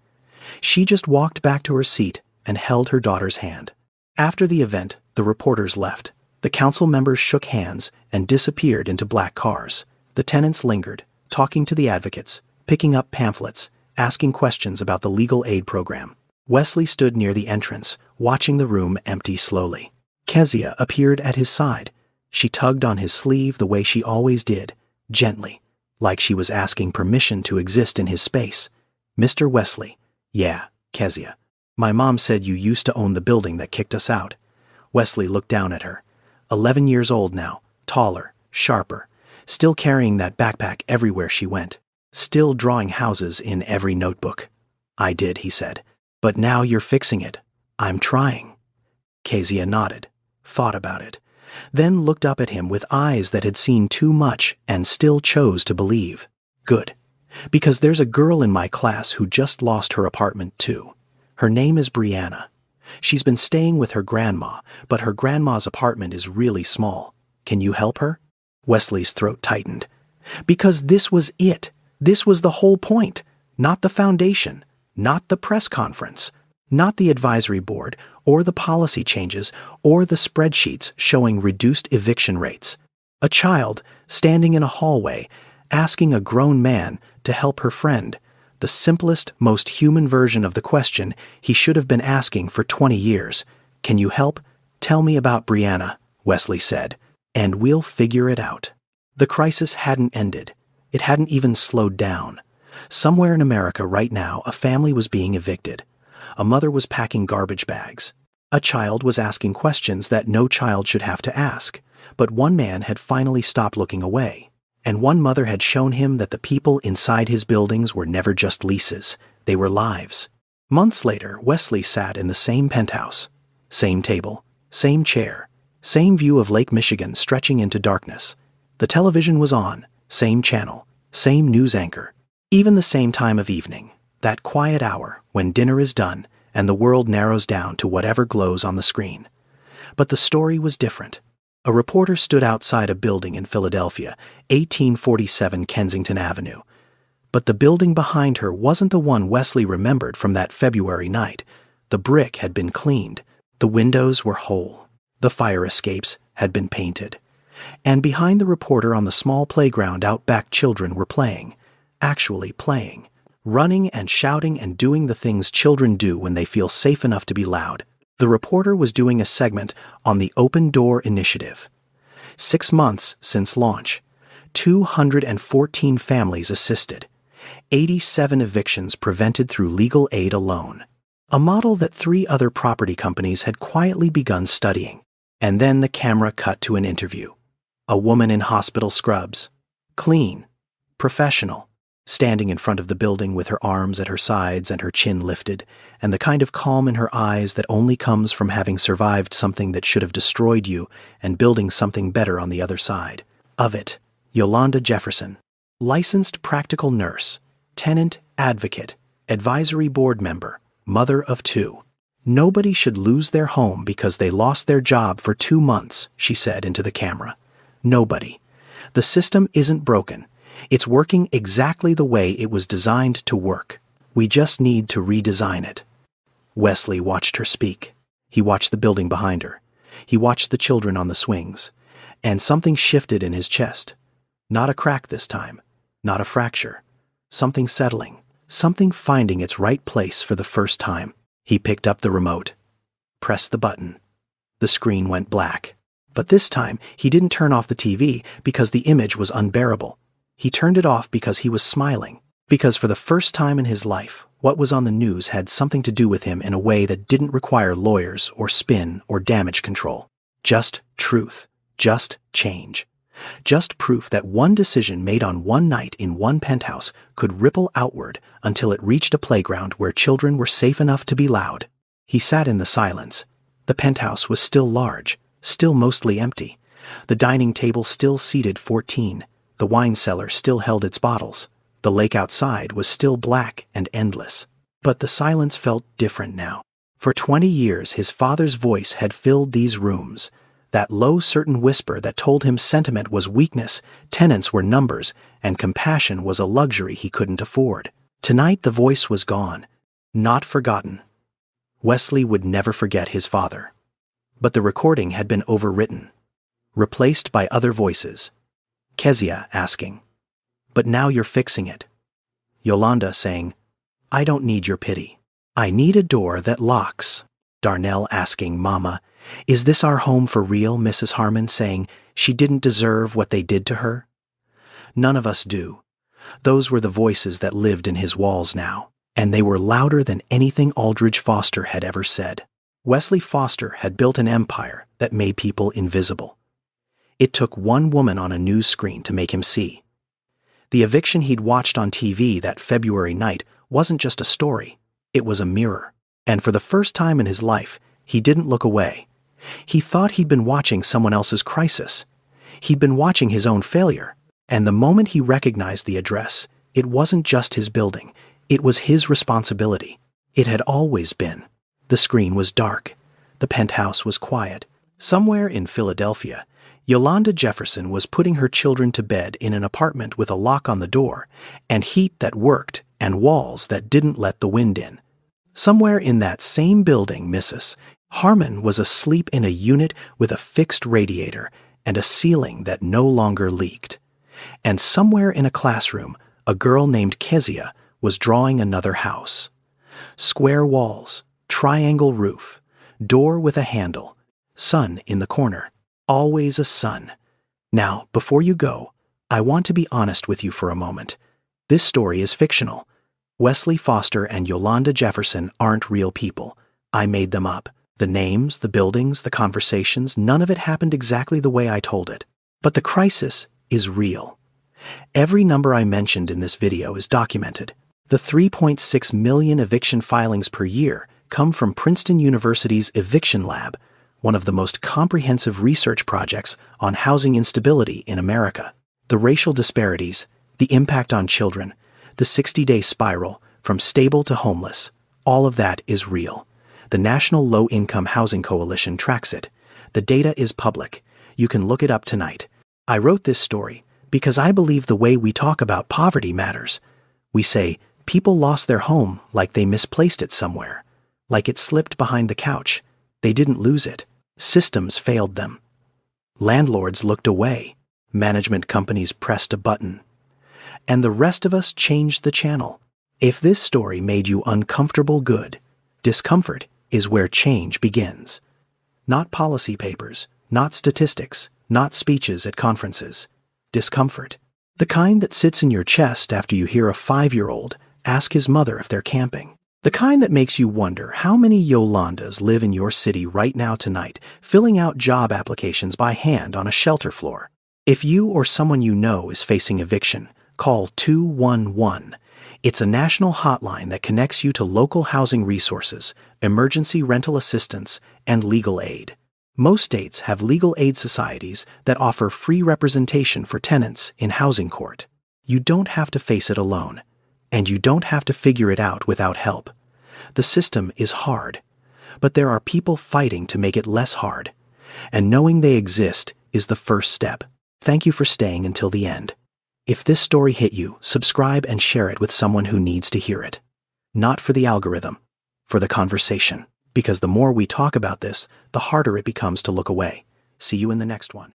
She just walked back to her seat and held her daughter's hand. After the event, the reporters left. The council members shook hands and disappeared into black cars. The tenants lingered, talking to the advocates, picking up pamphlets, asking questions about the legal aid program. Wesley stood near the entrance, watching the room empty slowly. Kezia appeared at his side. She tugged on his sleeve the way she always did, gently, like she was asking permission to exist in his space. "Mr. Wesley." "Yeah, Kezia. My mom said you used to own the building that kicked us out." Wesley looked down at her. 11 years old now, taller, sharper, still carrying that backpack everywhere she went, still drawing houses in every notebook. "I did," he said. "But now you're fixing it. I'm trying." Kezia nodded, thought about it, then looked up at him with eyes that had seen too much and still chose to believe. "Good. Because there's a girl in my class who just lost her apartment too. Her name is Brianna. She's been staying with her grandma, but her grandma's apartment is really small. Can you help her?" Wesley's throat tightened. Because this was it. This was the whole point. Not the foundation, not the press conference, not the advisory board, or the policy changes, or the spreadsheets showing reduced eviction rates. A child standing in a hallway, asking a grown man to help her friend. The simplest, most human version of the question he should have been asking for 20 years. "Can you help? Tell me about Brianna," Wesley said, "and we'll figure it out." The crisis hadn't ended. It hadn't even slowed down. Somewhere in America right now, a family was being evicted. A mother was packing garbage bags. A child was asking questions that no child should have to ask. But one man had finally stopped looking away. And one mother had shown him that the people inside his buildings were never just leases. They were lives. Months later, Wesley sat in the same penthouse. Same table, same chair, same view of Lake Michigan stretching into darkness. The television was on, same channel, same news anchor. Even the same time of evening, that quiet hour when dinner is done and the world narrows down to whatever glows on the screen. But the story was different. A reporter stood outside a building in Philadelphia, 1847 Kensington Avenue. But the building behind her wasn't the one Wesley remembered from that February night. The brick had been cleaned. The windows were whole. The fire escapes had been painted. And behind the reporter on the small playground out back, children were playing. Actually playing. Running and shouting and doing the things children do when they feel safe enough to be loud. The reporter was doing a segment on the Open Door Initiative. 6 months since launch, 214 families assisted, 87 evictions prevented through legal aid alone, a model that 3 other property companies had quietly begun studying. And then the camera cut to an interview. A woman in hospital scrubs. Clean. Professional. Standing in front of the building with her arms at her sides and her chin lifted, and the kind of calm in her eyes that only comes from having survived something that should have destroyed you and building something better on the other side. Of it. Yolanda Jefferson. Licensed practical nurse. Tenant advocate. Advisory board member. Mother of 2. Nobody should lose their home because they lost their job for 2 months, she said into the camera. Nobody. The system isn't broken. It's working exactly the way it was designed to work. We just need to redesign it. Wesley watched her speak. He watched the building behind her. He watched the children on the swings. And something shifted in his chest. Not a crack this time. Not a fracture. Something settling. Something finding its right place for the first time. He picked up the remote. Pressed the button. The screen went black. But this time, he didn't turn off the TV because the image was unbearable. He turned it off because he was smiling. Because for the first time in his life, what was on the news had something to do with him in a way that didn't require lawyers or spin or damage control. Just truth. Just change. Just proof that one decision made on one night in one penthouse could ripple outward until it reached a playground where children were safe enough to be loud. He sat in the silence. The penthouse was still large, still mostly empty. The dining table still seated 14. The wine cellar still held its bottles. The lake outside was still black and endless. But the silence felt different now. For 20 years his father's voice had filled these rooms. That low certain whisper that told him sentiment was weakness, tenants were numbers, and compassion was a luxury he couldn't afford. Tonight the voice was gone. Not forgotten. Wesley would never forget his father. But the recording had been overwritten. Replaced by other voices. Kezia asking, "But now you're fixing it." Yolanda saying, "I don't need your pity. I need a door that locks." Darnell asking Mama, "Is this our home for real?" Mrs. Harmon saying, "She didn't deserve what they did to her." None of us do. Those were the voices that lived in his walls now, and they were louder than anything Aldridge Foster had ever said. Wesley Foster had built an empire that made people invisible. It took one woman on a news screen to make him see. The eviction he'd watched on TV that February night wasn't just a story, it was a mirror. And for the first time in his life, he didn't look away. He thought he'd been watching someone else's crisis. He'd been watching his own failure. And the moment he recognized the address, it wasn't just his building, it was his responsibility. It had always been. The screen was dark. The penthouse was quiet. Somewhere in Philadelphia, Yolanda Jefferson was putting her children to bed in an apartment with a lock on the door, and heat that worked, and walls that didn't let the wind in. Somewhere in that same building, Mrs. Harmon was asleep in a unit with a fixed radiator and a ceiling that no longer leaked. And somewhere in a classroom, a girl named Kezia was drawing another house. Square walls, triangle roof, door with a handle, sun in the corner. Always a sun. Now, before you go, I want to be honest with you for a moment. This story is fictional. Wesley Foster and Yolanda Jefferson aren't real people. I made them up. The names, the buildings, the conversations, none of it happened exactly the way I told it. But the crisis is real. Every number I mentioned in this video is documented. The 3.6 million eviction filings per year come from Princeton University's Eviction Lab, one of the most comprehensive research projects on housing instability in America. The racial disparities, the impact on children, the 60-day spiral from stable to homeless, all of that is real. The National Low-Income Housing Coalition tracks it. The data is public. You can look it up tonight. I wrote this story because I believe the way we talk about poverty matters. We say, people lost their home like they misplaced it somewhere, like it slipped behind the couch. They didn't lose it. Systems failed them. Landlords looked away. Management companies pressed a button. And the rest of us changed the channel. If this story made you uncomfortable, good. Discomfort is where change begins. Not policy papers, not statistics, not speeches at conferences. Discomfort. The kind that sits in your chest after you hear a 5-year-old ask his mother if they're camping. The kind that makes you wonder how many Yolandas live in your city right now tonight, filling out job applications by hand on a shelter floor. If you or someone you know is facing eviction, call 211. It's a national hotline that connects you to local housing resources, emergency rental assistance, and legal aid. Most states have legal aid societies that offer free representation for tenants in housing court. You don't have to face it alone, and you don't have to figure it out without help. The system is hard, but there are people fighting to make it less hard, and knowing they exist is the first step. Thank you for staying until the end. If this story hit you, subscribe and share it with someone who needs to hear it. Not for the algorithm, for the conversation. Because the more we talk about this, the harder it becomes to look away. See you in the next one.